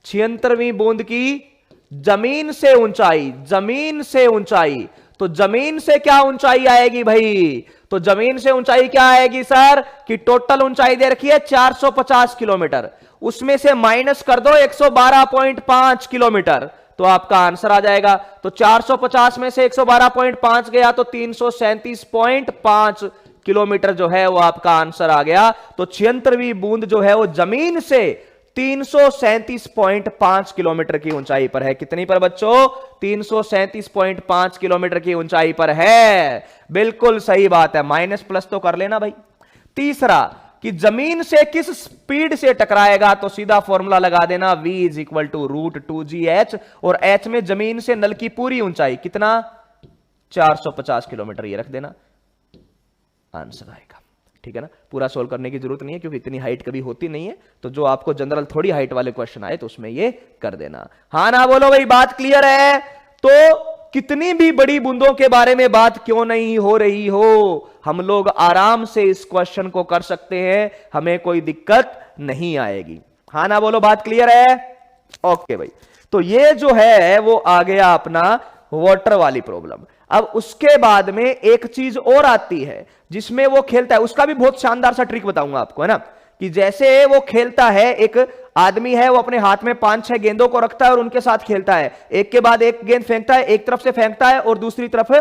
76वीं बूंद की जमीन से ऊंचाई, जमीन से ऊंचाई, तो जमीन से क्या ऊंचाई आएगी भाई, तो जमीन से ऊंचाई क्या आएगी सर, कि टोटल ऊंचाई दे रखी है 450 किलोमीटर, उसमें से माइनस कर दो 112.5 किलोमीटर, तो आपका आंसर आ जाएगा। तो 450 में से 112.5 गया तो 337.5 किलोमीटर जो है वो आपका आंसर आ गया। तो 76वीं बूंद जो है वो जमीन से 337.5 किलोमीटर की ऊंचाई पर है। कितनी पर बच्चों, 337.5 किलोमीटर की ऊंचाई पर है। बिल्कुल सही बात है, माइनस प्लस तो कर लेना भाई। तीसरा कि जमीन से किस स्पीड से टकराएगा, तो सीधा फॉर्मूला लगा देना v is equal to √2gh, और h में जमीन से नल की पूरी ऊंचाई कितना, 450 किलोमीटर, ये रख देना, आंसर आएगा। ठीक है ना, पूरा सोल्व करने की जरूरत नहीं है क्योंकि इतनी हाइट कभी होती नहीं है, तो जो आपको जनरल थोड़ी हाइट वाले क्वेश्चन आए तो उसमें ये कर देना। हाँ ना बोलो भाई, बात क्लियर है। तो कितनी भी बड़ी बूंदों के बारे में बात क्यों नहीं हो रही हो, हम लोग आराम से इस क्वेश्चन को कर सकते हैं, हमें कोई दिक्कत नहीं आएगी। हाँ ना बोलो, बात क्लियर है। ओके भाई, तो ये जो है वो आ गया अपना वाटर वाली प्रॉब्लम। अब उसके बाद में एक चीज और आती है जिसमें वो खेलता है, उसका भी बहुत शानदार सा ट्रिक बताऊंगा आपको, है ना, कि जैसे वो खेलता है, एक आदमी है वो अपने हाथ में 5-6 गेंदों को रखता है और उनके साथ खेलता है, एक के बाद एक गेंद फेंकता है, एक तरफ से फेंकता है और दूसरी तरफ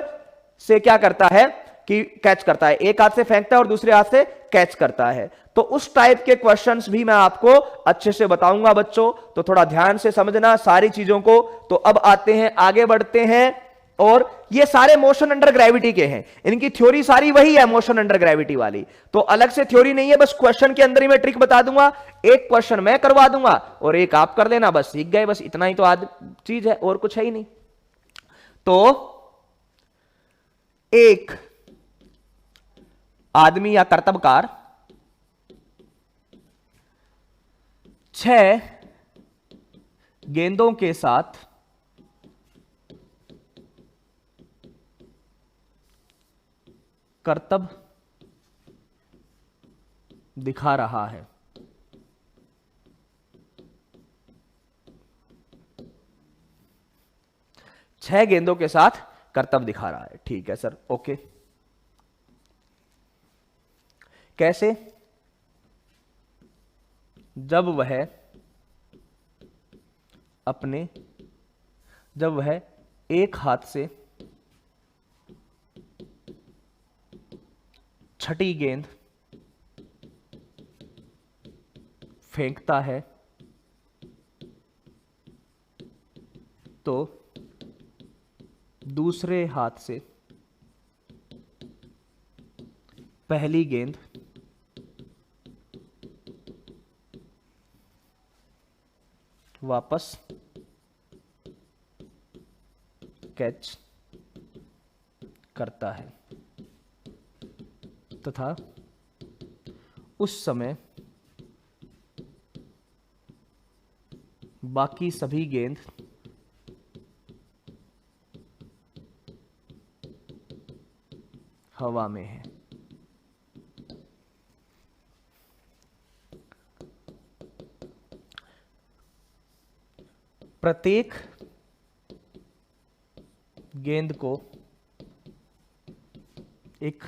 से क्या करता है कि कैच करता है, एक हाथ से फेंकता है और दूसरे हाथ से कैच करता है। तो उस टाइप के क्वेश्चंस भी मैं आपको अच्छे से बताऊंगा बच्चों, तो थोड़ा ध्यान से समझना सारी चीजों को। तो अब आते हैं, आगे बढ़ते हैं, और ये सारे मोशन अंडर ग्रेविटी के हैं, इनकी थ्योरी सारी वही है मोशन अंडर ग्रेविटी वाली, तो अलग से थ्योरी नहीं है, बस क्वेश्चन के अंदर ही मैं ट्रिक बता दूंगा, एक क्वेश्चन मैं करवा दूंगा और एक आप कर लेना, बस सीख गए, बस इतना ही तो आज चीज है, और कुछ है ही नहीं। तो एक आदमी या करतबकार 6 गेंदों के साथ करतब दिखा रहा है। छह गेंदों के साथ करतब दिखा रहा है, ठीक है सर, ओके। कैसे, जब वह एक हाथ से छठी गेंद फेंकता है तो दूसरे हाथ से पहली गेंद वापस कैच करता है तथा उस समय बाकी सभी गेंद हवा में है। प्रत्येक गेंद को एक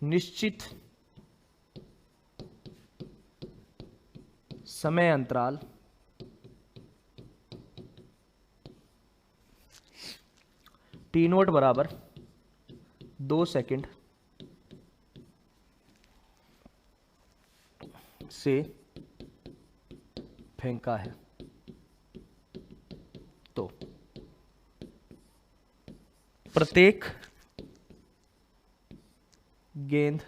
निश्चित समय अंतराल t0 बराबर 2 सेकंड से फेंका है। तो प्रत्येक गेंद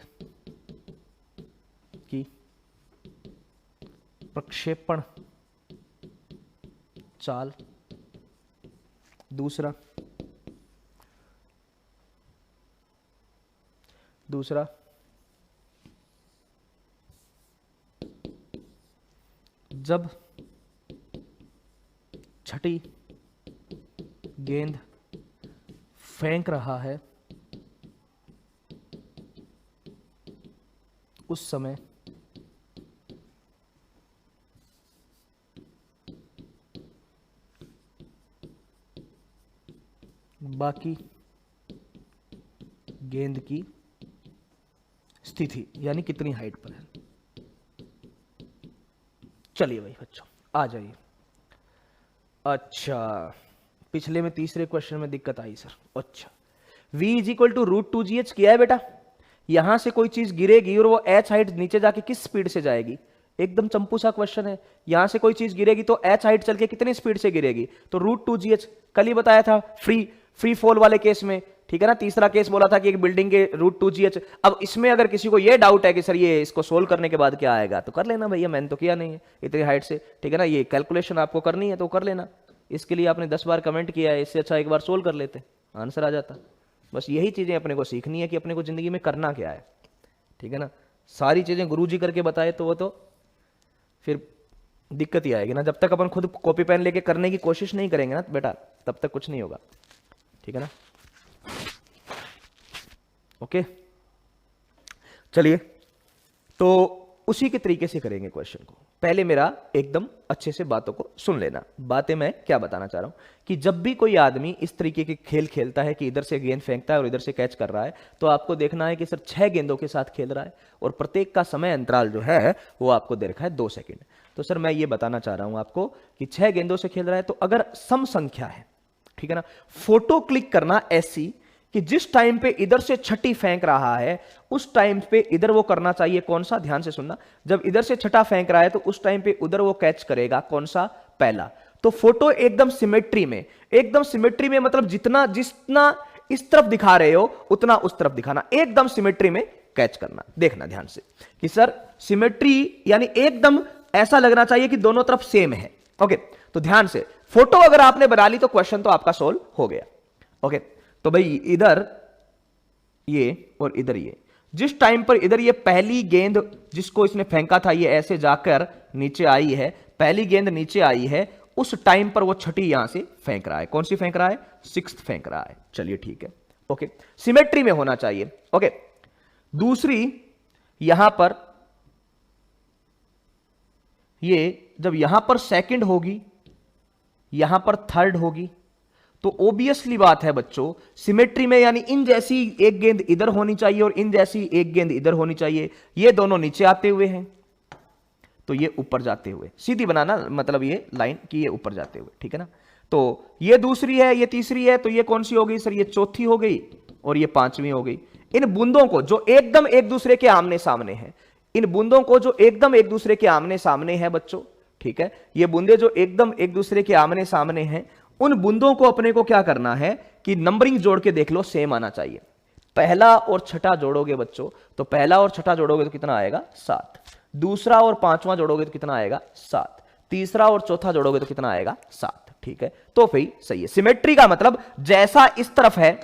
की प्रक्षेपण चाल। दूसरा जब छठी गेंद फेंक रहा है उस समय बाकी गेंद की स्थिति, यानी कितनी हाइट पर है। चलिए भाई बच्चों आ जाइए। अच्छा, पिछले में तीसरे क्वेश्चन में दिक्कत आई सर। अच्छा, v is equal to √2gh किया है बेटा। यहां से कोई चीज गिरेगी और वो h हाइट नीचे जाके किस स्पीड से जाएगी, एकदम चंपू सा क्वेश्चन है। यहां से कोई चीज गिरेगी तो h हाइट चल के कितनी स्पीड से गिरेगी, तो √2gh कल ही बताया था फ्री फॉल वाले केस में, ठीक है ना। तीसरा केस बोला था कि एक बिल्डिंग के √2gh। अब इसमें अगर किसी को ये डाउट है कि सर ये इसको सोल्व करने के बाद क्या आएगा, तो कर लेना भैया, मैंने तो किया नहीं है इतनी हाइट से, ठीक है ना। ये कैलकुलेशन आपको करनी है तो कर लेना, इसके लिए आपने 10 बार कमेंट किया है, इससे अच्छा एक बार सोल्व कर लेते, आंसर आ जाता। बस यही चीजें अपने को सीखनी है कि अपने को जिंदगी में करना क्या है, ठीक है ना। सारी चीजें गुरुजी करके बताए तो वो तो फिर दिक्कत ही आएगी ना। जब तक अपन खुद कॉपी पेन लेके करने की कोशिश नहीं करेंगे ना बेटा, तब तक कुछ नहीं होगा, ठीक है ना। ओके, चलिए तो उसी के तरीके से करेंगे क्वेश्चन को। पहले मेरा एकदम अच्छे से बातों को सुन लेना। बातें मैं क्या बताना चाह रहा हूं कि जब भी कोई आदमी इस तरीके के खेल खेलता है कि इधर से गेंद फेंकता है और इधर से कैच कर रहा है, तो आपको देखना है कि सर 6 गेंदों के साथ खेल रहा है और प्रत्येक का समय अंतराल जो है वो आपको दे रखा है 2 सेकंड। तो सर मैं ये बताना चाह रहा हूं आपको कि 6 गेंदों से खेल रहा है, तो अगर सम संख्या है, ठीक है ना, फोटो क्लिक करना ऐसी कि जिस टाइम पे इधर से छठी फेंक रहा है उस टाइम पे इधर वो करना चाहिए कौन सा, ध्यान से सुनना। जब इधर से छठा फेंक रहा है तो उस टाइम पे उधर वो कैच करेगा कौन सा, पहला। तो फोटो एकदम सिमेट्री में, एकदम सिमेट्री में मतलब जितना इस तरफ दिखा रहे हो उतना उस तरफ दिखाना, एकदम सिमेट्री में कैच करना। देखना ध्यान से कि सर सिमेट्री यानी एकदम ऐसा लगना चाहिए कि दोनों तरफ सेम है। ओके, तो ध्यान से फोटो अगर आपने बना ली तो क्वेश्चन तो आपका सोल्व हो गया। ओके, तो भाई इधर ये और इधर ये, जिस टाइम पर इधर ये पहली गेंद जिसको इसने फेंका था ये ऐसे जाकर नीचे आई है, पहली गेंद नीचे आई है, उस टाइम पर वो छठी यहां से फेंक रहा है। कौन सी फेंक रहा है, 6th फेंक रहा है। चलिए ठीक है, ओके, सिमेट्री में होना चाहिए। ओके, दूसरी यहां पर ये जब यहां पर सेकंड होगी, यहां पर थर्ड होगी, तो ओबियसली बात है बच्चों सिमेट्री में यानी इन जैसी एक गेंद इधर होनी चाहिए और इन जैसी एक गेंद इधर होनी चाहिए। ये दोनों नीचे आते हुए हैं तो ये ऊपर जाते हुए, सीधी बनाना मतलब ये लाइन कि ये ऊपर जाते हुए, ठीक है ना। तो ये दूसरी है, ये तीसरी है, तो ये कौन सी हो गई सर, ये चौथी हो गई और ये 5वीं हो गई। इन बूंदों को जो एकदम एक दूसरे के आमने सामने है, इन बूंदों को जो एकदम एक दूसरे के आमने सामने है बच्चों, ठीक है, ये बूंदे जो एकदम एक दूसरे के आमने सामने हैं, उन बूंदों को अपने को क्या करना है कि नंबरिंग जोड़ के देख लो, सेम आना चाहिए। पहला और छठा जोड़ोगे बच्चों तो पहला और छठा जोड़ोगे तो कितना आएगा, 7। दूसरा और 5वां जोड़ोगे तो कितना आएगा, 7। तीसरा और चौथा जोड़ोगे तो कितना आएगा, 7। ठीक है, तो फिर सही है। सिमेट्री का मतलब जैसा इस तरफ है,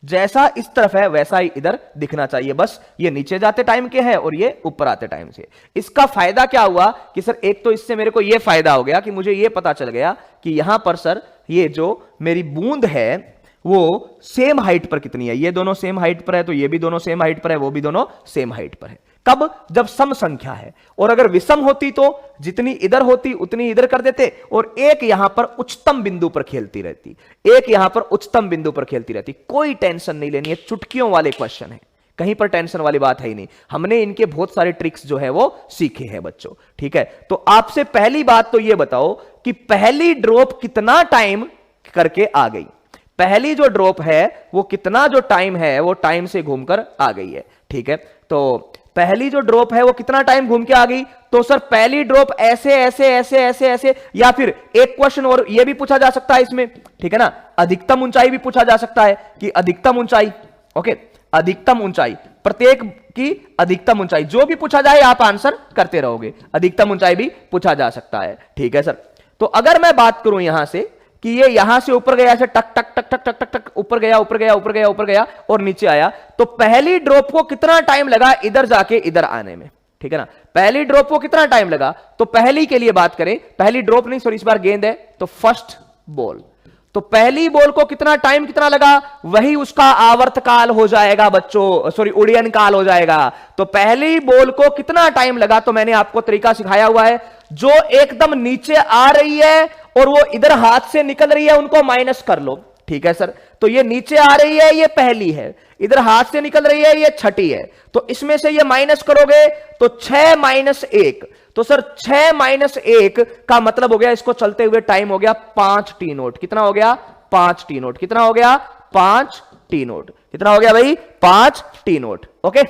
जैसा इस तरफ है वैसा ही इधर दिखना चाहिए। बस ये नीचे जाते टाइम के है और ये ऊपर आते टाइम से। इसका फायदा क्या हुआ कि सर एक तो इससे मेरे को ये फायदा हो गया कि मुझे ये पता चल गया कि यहां पर सर ये जो मेरी बूंद है वो सेम हाइट पर कितनी है। ये दोनों सेम हाइट पर है तो ये भी दोनों सेम हाइट पर है, वो भी दोनों सेम हाइट पर है। कब, जब सम संख्या है। और अगर विषम होती तो जितनी इधर होती उतनी इधर कर देते और एक यहां पर उच्चतम बिंदु पर खेलती रहती, एक यहां पर उच्चतम बिंदु पर खेलती रहती। कोई टेंशन नहीं लेनी है, चुटकियों वाले क्वेश्चन है, कहीं पर टेंशन वाली बात है ही नहीं। हमने इनके बहुत सारे ट्रिक्स जो है वो सीखे हैं बच्चों। ठीक है, तो आपसे पहली बात तो ये बताओ कि पहली ड्रॉप कितना टाइम करके आ गई। पहली जो ड्रॉप है वो कितना जो टाइम है वो टाइम से घूमकर आ गई है। ठीक है, तो पहली जो ड्रॉप है वो कितना टाइम घूम के आ गई। तो सर पहली ड्रॉप ऐसे ऐसे ऐसे ऐसे ऐसे, या फिर एक क्वेश्चन और ये भी पूछा जा सकता है इसमें, ठीक है ना, अधिकतम ऊंचाई भी पूछा जा सकता है कि अधिकतम ऊंचाई, ओके, अधिकतम ऊंचाई प्रत्येक की अधिकतम ऊंचाई, जो भी पूछा जाए आप आंसर करते रहोगे, अधिकतम ऊंचाई भी पूछा जा सकता है। ठीक है सर। तो अगर मैं बात करूं यहां से कि ये यहां से ऊपर गया, ऐसे टक टक टक टक टक टक टक ऊपर गया ऊपर गया ऊपर गया ऊपर गया और नीचे आया, तो पहली ड्रॉप को कितना टाइम लगा इधर जाके इधर आने में? ठीक है ना, पहली ड्रॉप को कितना टाइम लगा? तो पहली के लिए बात करें, पहली ड्रॉप नहीं सॉरी, इस बार गेंद है, तो फर्स्ट बॉल, तो पहली बॉल को कितना टाइम कितना लगा? वही उसका आवर्त काल हो जाएगा बच्चों, सॉरी उड़यन काल हो जाएगा। तो पहली बॉल को कितना टाइम लगा? तो मैंने आपको तरीका सिखाया हुआ है, जो एकदम नीचे आ रही है और वो इधर हाथ से निकल रही है उनको माइनस कर लो। ठीक है सर। तो ये नीचे आ रही है, ये पहली है, इधर हाथ से निकल रही है, ये छठी है, तो इसमें से ये माइनस करोगे तो 6 माइनस 1, तो सर 6 माइनस 1 का मतलब हो गया, इसको चलते हुए टाइम हो गया 5 टी नोट। कितना हो गया? 5 टी नोट। कितना हो गया? 5 टी नोट। कितना हो गया भाई? 5 टी नोट। ओके,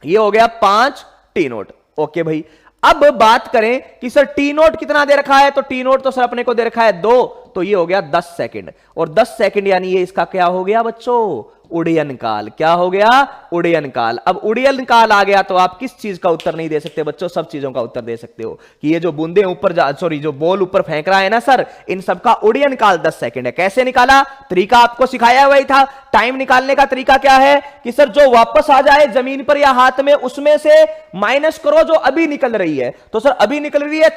ये हो गया 5 टी नोट। ओके भाई, अब बात करें कि सर टी नोट कितना दे रखा है, तो टी नोट तो सर अपने को दे रखा है 2, तो ये हो गया 10 सेकंड, और 10 सेकंड यानी ये इसका क्या हो गया बच्चों? उड़यन काल। क्या हो गया? उड़यन काल। अब उड़यन काल आ गया तो आप किस चीज का उत्तर नहीं दे सकते बच्चों? सब चीजों का उत्तर दे सकते हो कि ये जो बूंदे ऊपर सॉरी जो बॉल ऊपर फेंक रहा है ना सर, इन सब का उड़यन काल 10 सेकंड है। कैसे निकाला? तरीका आपको सिखाया हुआ ही था। टाइम निकालने का तरीका क्या है कि सर जो वापस आ जाए जमीन पर या हाथ में, उसमें से माइनस करो जो अभी निकल रही है। तो सर अभी निकल रही है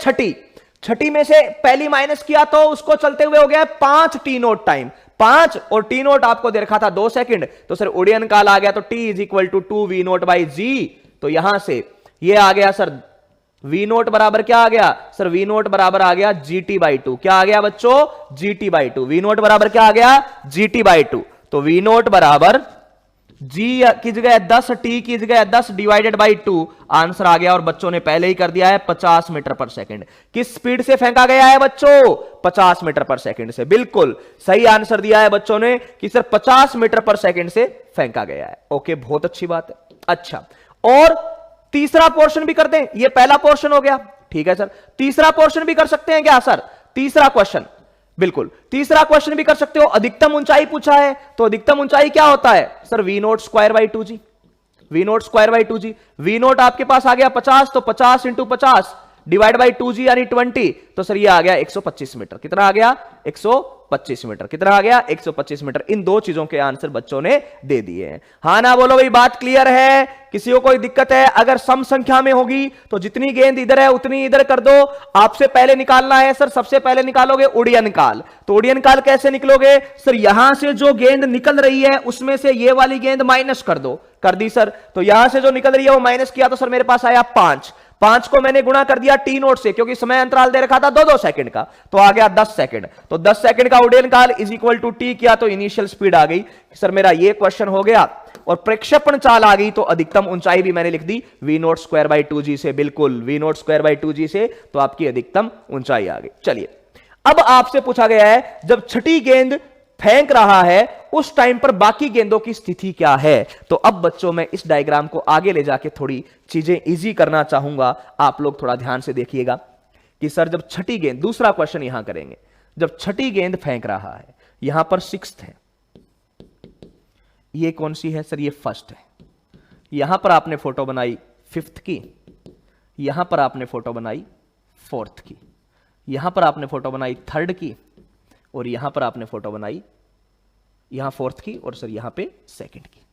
छठी में से पहली माइनस किया तो उसको चलते हुए हो गया 5 टी नोट टाइम। 5 और टी नोट आपको दे रखा था 2 सेकंड, तो सर उड़यन काल आ गया, तो T is equal to 2 we naught by G. तो यहां से ये आ गया सर वी नोट बराबर क्या आ गया? सर वी नोट बराबर आ गया जी टी बाई 2। क्या आ गया बच्चों? G t by 2। We nought बराबर क्या आ गया? G t by 2। तो वी नोट बराबर जी की जगह 10, टी की जगह 10 डिवाइडेड बाई 2, आंसर आ गया। और बच्चों ने पहले ही कर दिया है 50 मीटर पर सेकंड। किस स्पीड से फेंका गया है बच्चों? 50 मीटर पर सेकंड से। बिल्कुल सही आंसर दिया है बच्चों ने कि सर 50 मीटर पर सेकंड से फेंका गया है। ओके, बहुत अच्छी बात है। अच्छा, और तीसरा पोर्शन भी कर दें? ये पहला पोर्शन हो गया। ठीक है सर, तीसरा पोर्शन भी कर सकते हैं क्या सर? तीसरा क्वेश्चन, बिल्कुल तीसरा क्वेश्चन भी कर सकते हो। अधिकतम ऊंचाई पूछा है, तो अधिकतम ऊंचाई क्या होता है sir? V note square by 2 g. V note square by 2 g. V nought आपके पास आ गया 50, तो 50 इंटू 50 डिवाइड बाई 2 जी यानी 20, तो सर ये आ गया 125 मीटर। कितना आ गया? 125 मीटर। कितना आ गया? 125 मीटर। इन दो चीजों के आंसर बच्चों ने दे दिए हैं। हाँ ना बोलो भाई, बात क्लियर है? किसी को कोई दिक्कत है? अगर सम संख्या में होगी तो जितनी गेंद इधर है उतनी इधर कर दो। आपसे पहले निकालना है सर, सबसे पहले निकालोगे उड़यन काल। तो उड़यन काल कैसे निकलोगे सर? यहां से जो गेंद निकल रही है उसमें से ये वाली गेंद माइनस कर दो। कर दी सर। तो यहां से जो निकल रही है वो माइनस किया, तो सर मेरे पास आया 5 को मैंने गुणा कर दिया टी नोट से, क्योंकि समय अंतराल दे रखा था 2-2 सेकंड का, तो आ गया 10 सेकंड। तो 10 सेकंड का उड़यन काल इज इक्वल टू टी किया तो इनिशियल स्पीड आ गई। सर मेरा ये क्वेश्चन हो गया। और प्रक्षेपण चाल आ गई तो अधिकतम ऊंचाई भी मैंने लिख दी वी नोट स्क्वायर बाई 2 से। बिल्कुल वी नोट स्क्वायर बाई 2 से, तो आपकी अधिकतम ऊंचाई आ गई। चलिए, अब आपसे पूछा गया है जब छठी गेंद फेंक रहा है उस टाइम पर बाकी गेंदों की स्थिति क्या है। तो अब बच्चों मैं इस डायग्राम को आगे ले जाके थोड़ी चीजें इजी करना चाहूंगा। आप लोग थोड़ा ध्यान से देखिएगा कि सर जब छठी गेंद, दूसरा क्वेश्चन यहां करेंगे, जब छठी गेंद फेंक रहा है, यहां पर 6th है, ये कौन सी है सर? ये फर्स्ट है। यहां पर आपने फोटो बनाई 5th की, यहां पर आपने फोटो बनाई 4th की, यहां पर आपने फोटो बनाई 3rd की, और यहां पर आपने फोटो बनाई यहां 4th की, और सर यहां पे 2nd की।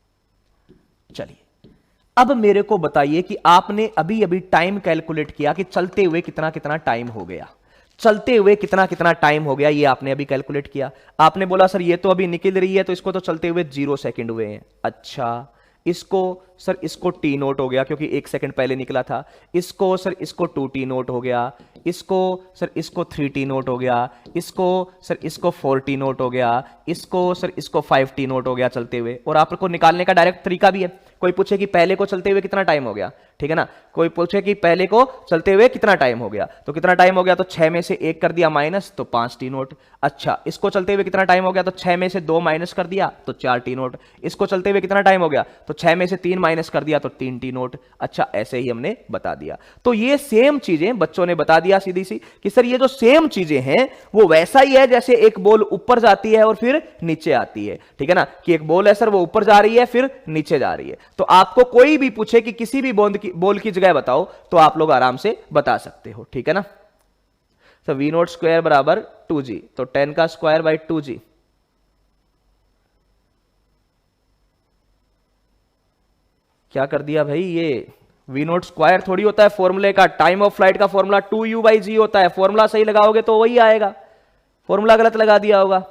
चलिए, अब मेरे को बताइए कि आपने अभी अभी टाइम कैलकुलेट किया कि चलते हुए कितना कितना टाइम हो गया। चलते हुए कितना कितना टाइम हो गया ये आपने अभी कैलकुलेट किया। आपने बोला सर ये तो अभी निकल रही है तो इसको तो चलते हुए 0 सेकंड हुए हैं। अच्छा, इसको सर इसको टी नोट हो गया क्योंकि 1 सेकंड पहले निकला था। इसको सर इसको 2 टी नोट हो गया। इसको सर इसको 3 टी नोट हो गया। इसको सर इसको 4 टी नोट हो गया। इसको सर इसको 5 टी नोट हो गया चलते हुए। और आपको निकालने का डायरेक्ट तरीका भी है। कोई पूछे कि पहले को चलते हुए कितना टाइम हो गया, ठीक है ना, कोई पूछे कि पहले को चलते हुए कितना टाइम हो गया, तो कितना टाइम हो गया, तो 6 में से 1 कर दिया माइनस, तो 5 टी नोट। अच्छा, इसको चलते हुए कितना टाइम हो गया, तो 6 में से 2 माइनस कर दिया तो 4 टी नोट। इसको चलते हुए कितना टाइम हो गया, तो 6 में से 3 माइनस कर दिया तो 3t नोट। अच्छा, ऐसे ही हमने बता दिया। तो ये सेम चीजें बच्चों ने बता दिया सीधी सी कि सर ये जो सेम चीजें हैं वो वैसा ही है जैसे एक बॉल ऊपर जाती है और फिर नीचे आती है, ठीक है ना, कि एक बॉल है सर वो ऊपर जा रही है फिर नीचे जा रही है। तो आपको कोई भी पूछे कि किसी भी बॉल की जगह बताओ तो आप लोग आराम से बता सकते हो, ठीक है ना। तो वी नोट स्क्वायर बराबर 2g, तो 10 का स्क्वायर बाई 2g, क्या कर दिया भाई, ये वी नोट स्क्वायर थोड़ी होता है फॉर्मूले का, टाइम ऑफ फ्लाइट का फॉर्मूला 2u बाई जी होता है। फॉर्मूला सही लगाओगे तो वही आएगा, फॉर्मूला गलत लगा दिया होगा।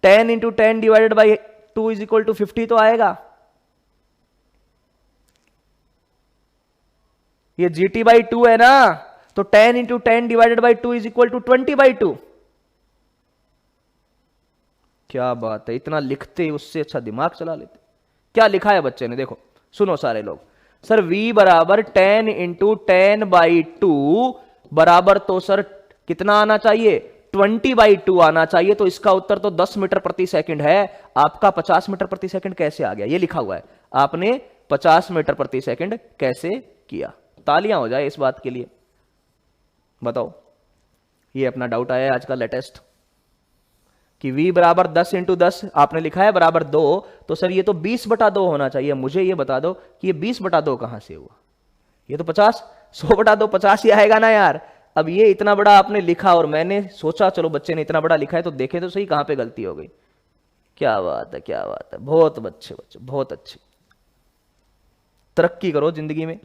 10 into 10 divided by 2 is equal to 50 तो आएगा। ये gt बाई 2 है ना, तो 10 into 10 divided by 2 is equal to 20 by 2। क्या बात है, इतना लिखते उससे अच्छा दिमाग चला लेते। क्या लिखा है बच्चे ने, देखो सुनो सारे लोग। सर v बराबर 10 इंटू 10 बाई 2 बराबर तो सर कितना आना चाहिए, 20 बाई 2 आना चाहिए। तो इसका उत्तर तो 10 मीटर प्रति सेकंड है। आपका 50 मीटर प्रति सेकंड कैसे आ गया, ये लिखा हुआ है, आपने 50 मीटर प्रति सेकंड कैसे किया। तालियां हो जाए इस बात के लिए, बताओ। ये अपना डाउट आया है आज का लेटेस्ट कि v बराबर 10 इंटू 10 आपने लिखा है बराबर 2, तो सर ये तो 20 बटा 2 होना चाहिए। मुझे ये बता दो कि ये 20 बटा 2 कहां से हुआ, ये तो 50, 100 बटा 2 50 ही आएगा ना यार। अब ये इतना बड़ा आपने लिखा और मैंने सोचा चलो बच्चे ने इतना बड़ा लिखा है तो देखे तो सही कहां पे गलती हो गई। क्या बात है, क्या बात है, बहुत अच्छे बच्चे, बहुत अच्छे। तरक्की करो जिंदगी में,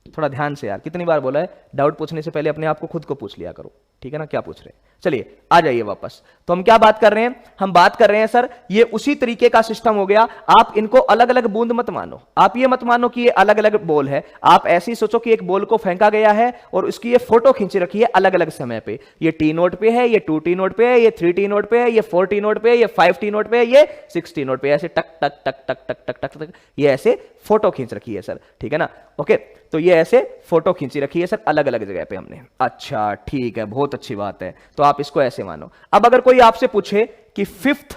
थोड़ा ध्यान से यार। कितनी बार बोला है डाउट पूछने से पहले अपने आप को खुद को पूछ लिया करो, ठीक है ना, क्या पूछ रहे हैं। चलिए आ जाइए वापस। तो हम क्या बात कर रहे हैं, हम बात कर रहे हैं सर ये उसी तरीके का सिस्टम हो गया। आप इनको अलग अलग बूंद मत मानो, आप ये मत मानो कि ये अलग अलग बॉल है। आप ऐसे ही सोचो कि एक बॉल को फेंका गया है और उसकी ये फोटो खींची रखी है अलग अलग समय पे। ये टी नोट पे है, ये 2t नोट पे है, ये 3t नोट पे है, ये 4t नोट पे है, ये 5t नोट पे है, ये 6t नोट पे, ऐसे टक टक टक टक टक टक टक टक ये ऐसे फोटो खींच रखी है सर, ठीक है ना। ओके, तो ये ऐसे फोटो खींची रखी है सर अलग अलग जगह पे हमने। अच्छा ठीक है, बहुत अच्छी बात है। तो आप इसको ऐसे मानो। अब अगर कोई आपसे पूछे कि 5th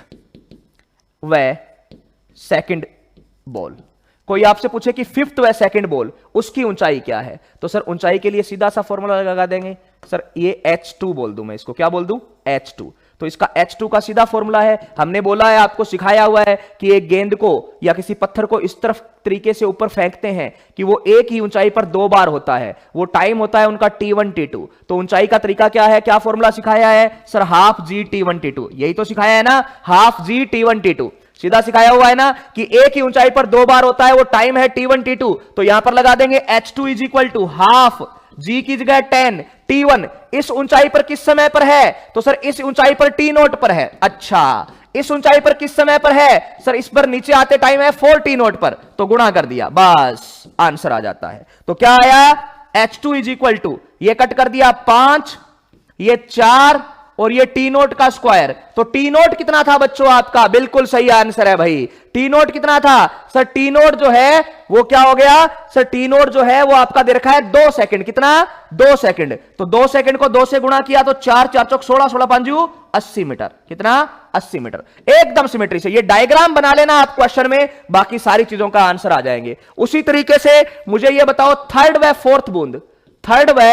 व 2nd बॉल, कोई आपसे पूछे कि 5th व 2nd बॉल उसकी ऊंचाई क्या है, तो सर ऊंचाई के लिए सीधा सा फॉर्मूला लगा देंगे। सर ये h2 बोल दूं मैं इसको, क्या बोल दूं, h2। तो इसका h2 का सीधा फॉर्मूला है। हमने बोला है, आपको सिखाया हुआ है कि एक गेंद को या किसी पत्थर को इस तरफ तरीके से ऊपर फेंकते हैं कि वो एक ही ऊंचाई पर 2 बार होता है। वो टाइम होता है उनका t1 t2। तो ऊंचाई का तरीका क्या है, क्या फॉर्मूला सिखाया है sir, half g t1 t2। यही तो सिखाया है ना, हाफ g t1 t2 सीधा सिखाया हुआ है ना कि एक ही ऊंचाई पर 2 बार होता है, वो टाइम है t1 t2। तो यहां पर लगा देंगे h2 is equal to half g की जगह 10 t1 इस ऊंचाई पर किस समय पर है, तो सर इस ऊंचाई पर t नोट पर है। अच्छा, इस ऊंचाई पर किस समय पर है सर, इस पर नीचे आते टाइम है 4t नोट पर, तो गुणा कर दिया, बस आंसर आ जाता है। तो क्या आया, h2 इज इक्वल टू, ये कट कर दिया 5, ये 4 और ये टी नोट का स्क्वायर। तो टी नोट कितना था बच्चों आपका, बिल्कुल सही आंसर है भाई। टी नोट कितना था सर, टी नोट जो है वो क्या हो गया सर, टी नोट जो है वो आपका दे रखा है 2 सेकंड। कितना, 2 सेकंड। तो 2 सेकंड को 2 से गुणा किया तो 4 4 चौक 16, 16 5 80 मीटर। कितना, 80 मीटर। एकदम सिमेट्री से ये डायग्राम बना लेना आप क्वेश्चन में, बाकी सारी चीजों का आंसर आ जाएंगे। उसी तरीके से मुझे ये बताओ 3rd व 4th बूंद, 3rd व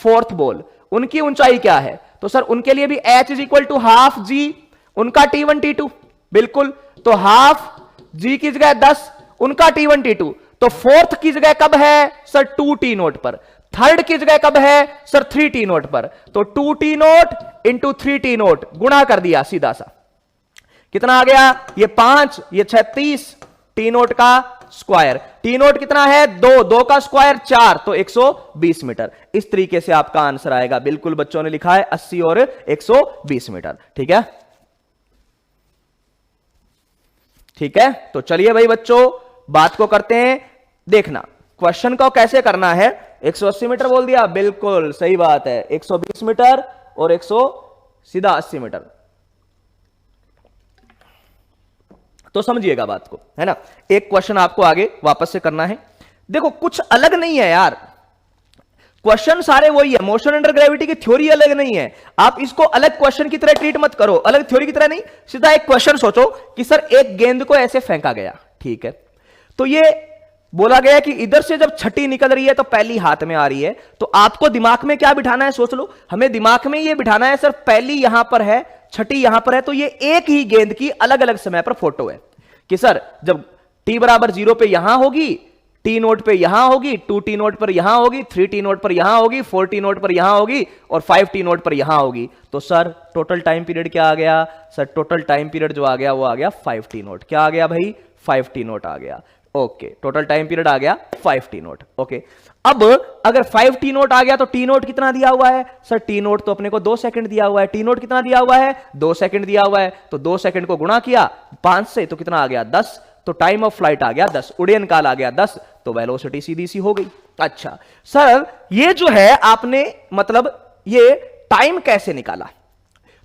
4th बॉल उनकी ऊंचाई क्या है, तो सर उनके लिए भी h is equal to half G, उनका t1 t2 बिल्कुल। तो हाफ g की जगह 10, उनका t1 t2। तो 4th की जगह कब है सर, 2t नोट पर। 3rd की जगह कब है सर, 3t नोट पर। तो 2t note into 3t note गुणा कर दिया सीधा सा, कितना आ गया, ये 5, ये 36 टी नोट का स्क्वायर। टी नोट कितना है, 2, 2 का स्क्वायर 4, तो 120 मीटर। इस तरीके से आपका आंसर आएगा। बिल्कुल बच्चों ने लिखा है 80 और 120 मीटर, ठीक है, ठीक है। तो चलिए भाई बच्चों बात को करते हैं। देखना क्वेश्चन को कैसे करना है। 180 मीटर बोल दिया, बिल्कुल सही बात है, 120 मीटर और 100 सीधा 80 मीटर। तो समझिएगा बात को, है ना। एक क्वेश्चन आपको आगे वापस से करना है। देखो कुछ अलग नहीं है यार, क्वेश्चन सारे वही है। मोशन अंडर ग्रेविटी की थ्योरी अलग नहीं है। आप इसको अलग क्वेश्चन की तरह ट्रीट मत करो, अलग थ्योरी की तरह नहीं। सीधा एक क्वेश्चन सोचो कि सर एक गेंद को ऐसे फेंका गया, ठीक है। तो ये बोला गया कि इधर से जब छठी निकल रही है तो पहली हाथ में आ रही है, तो आपको दिमाग में क्या बिठाना है, सोच लो। हमें दिमाग में ये बिठाना है सर, पहली यहां पर है, छठी यहां पर है, तो ये एक ही गेंद की अलग अलग समय पर फोटो है कि सर जब t बराबर 0 पे यहां होगी, टी नोट पे यहां होगी, 2t नोट पर यहां होगी, 3t नोट पर यहां होगी, 4t नोट पर यहां होगी और 5t नोट पर यहां होगी। तो सर टोटल टाइम पीरियड क्या आ गया सर, टोटल टाइम पीरियड जो आ गया वो आ गया 5t नोट। क्या आ गया भाई, 5t नोट आ गया। ओके, टोटल टाइम पीरियड आ गया 5t नोट। ओके, अब अगर 5t नोट आ गया तो t नोट कितना दिया हुआ है सर, t नोट तो अपने को 2 सेकंड दिया हुआ है। t नोट कितना दिया हुआ है, 2 सेकंड दिया हुआ है, तो 2 सेकंड को गुणा किया 5 से तो कितना आ गया 10, तो टाइम ऑफ फ्लाइट आ गया 10, उड़ान काल आ गया 10, तो वेलोसिटी सीधी सी हो गई। अच्छा सर, ये जो है आपने मतलब ये टाइम कैसे निकाला,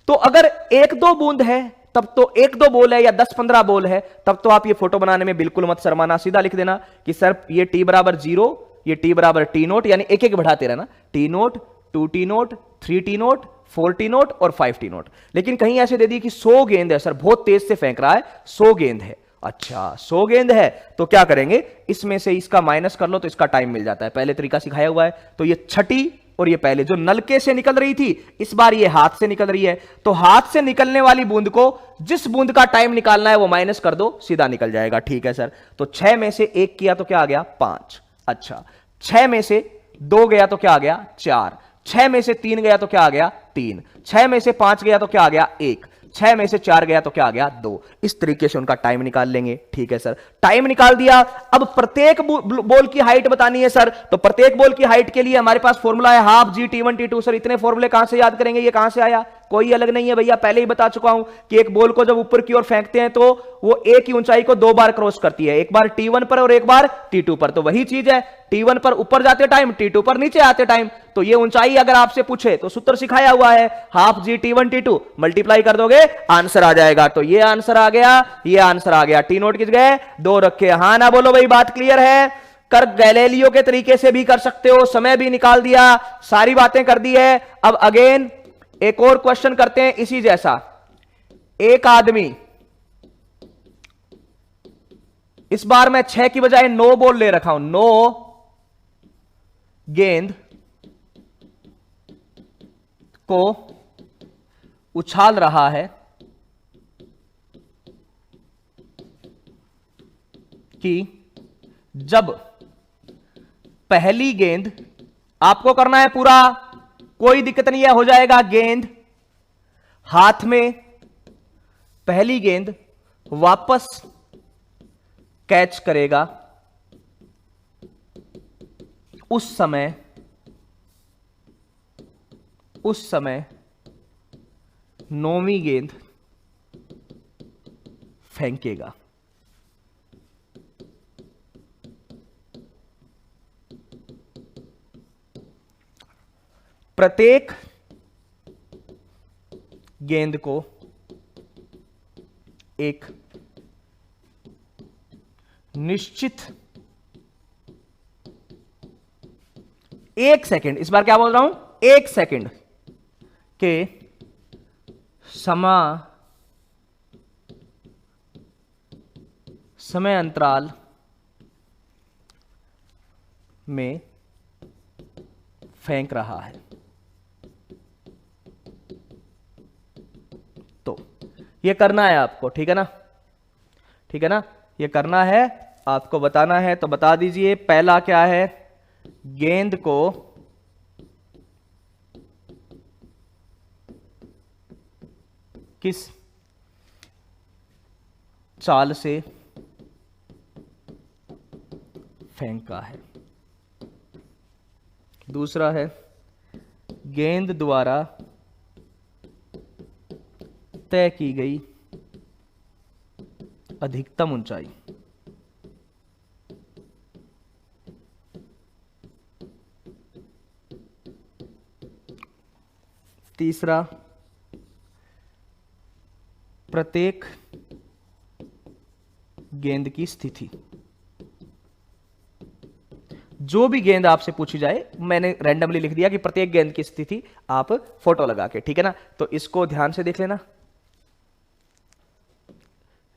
तो अगर 1-2 बूंद है तब तो 1-2 बोल है या 10-15 बोल है तब तो आप ये फोटो बनाने में बिल्कुल मत शर्माना, सीधा लिख देना कि सर ये t बराबर 0, ये t बराबर t नोट, यानी एक एक बढ़ाते रहना, t note, 2t note, 3t note, 4t note और 5t नोट। लेकिन कहीं ऐसे दे दी कि 100 गेंद है सर, बहुत तेज से फेंक रहा है, 100 गेंद है। अच्छा 100 गेंद है तो क्या करेंगे, इसमें से इसका माइनस कर लो तो इसका टाइम मिल जाता है, पहले तरीका सिखाया हुआ है। तो ये छठी और ये पहले जो नलके से निकल रही थी, इस बार ये हाथ से निकल रही है, तो हाथ से निकलने वाली बूंद को जिस बूंद का टाइम निकालना है वो माइनस कर दो, सीधा निकल जाएगा। ठीक है सर, तो 6 में से 1 किया तो क्या आ गया 5। अच्छा 6 में से 2 गया तो क्या आ गया 4, 6 में से 3 गया तो क्या आ गया 3, 6 में से 5 गया तो क्या आ गया 1, 6 में से 4 गया तो क्या आ गया 2। इस तरीके से उनका टाइम निकाल लेंगे। ठीक है सर, टाइम निकाल दिया। अब प्रत्येक बॉल की हाइट बतानी है सर, तो प्रत्येक बॉल की हाइट के लिए हमारे पास फॉर्मूला है हाफ जी t1 t2। सर इतने फॉर्मूले कहां से याद करेंगे, ये कहां से आया, कोई अलग नहीं है भैया, पहले ही बता चुका हूं कि एक बॉल को जब ऊपर की ओर फेंकते हैं तो वो एक ही ऊंचाई को 2 बार क्रॉस करती है, एक बार t1 पर और एक बार t2 पर। तो वही चीज है, t1 पर ऊपर जाते टाइम, t2 पर नीचे आते टाइम। तो ये ऊंचाई अगर आपसे पूछे तो सूत्र सिखाया हुआ है हाफ जी t1 t2, मल्टीप्लाई कर दोगे आंसर आ जाएगा। तो ये आंसर आ गया, ये आंसर आ गया। टी नोट किस गए 2 रखे, हां ना बोलो भाई, बात क्लियर है। कर गैलीलियो के तरीके से भी कर सकते हो, समय भी निकाल दिया, सारी बातें कर दी है। अब अगेन एक और क्वेश्चन करते हैं इसी जैसा। एक आदमी, इस बार मैं 6 की बजाय 9 बॉल ले रखा हूं, 9 गेंद को उछाल रहा है कि जब पहली गेंद, आपको करना है पूरा, कोई दिक्कत नहीं है, हो जाएगा। गेंद हाथ में, पहली गेंद वापस कैच करेगा, उस समय 9वीं गेंद फेंकेगा। प्रत्येक गेंद को एक निश्चित 1 सेकंड, इस बार क्या बोल रहा हूं 1 सेकंड के समय अंतराल में फेंक रहा है। तो ये करना है आपको, ठीक है ना, ठीक है ना, ये करना है आपको, बताना है तो बता दीजिए। पहला क्या है, गेंद को किस चाल से फेंका है। दूसरा है गेंद द्वारा तय की गई अधिकतम ऊंचाई। तीसरा, प्रत्येक गेंद की स्थिति। जो भी गेंद आपसे पूछी जाए, मैंने रैंडमली लिख दिया कि प्रत्येक गेंद की स्थिति आप फोटो लगा के, ठीक है ना। तो इसको ध्यान से देख लेना,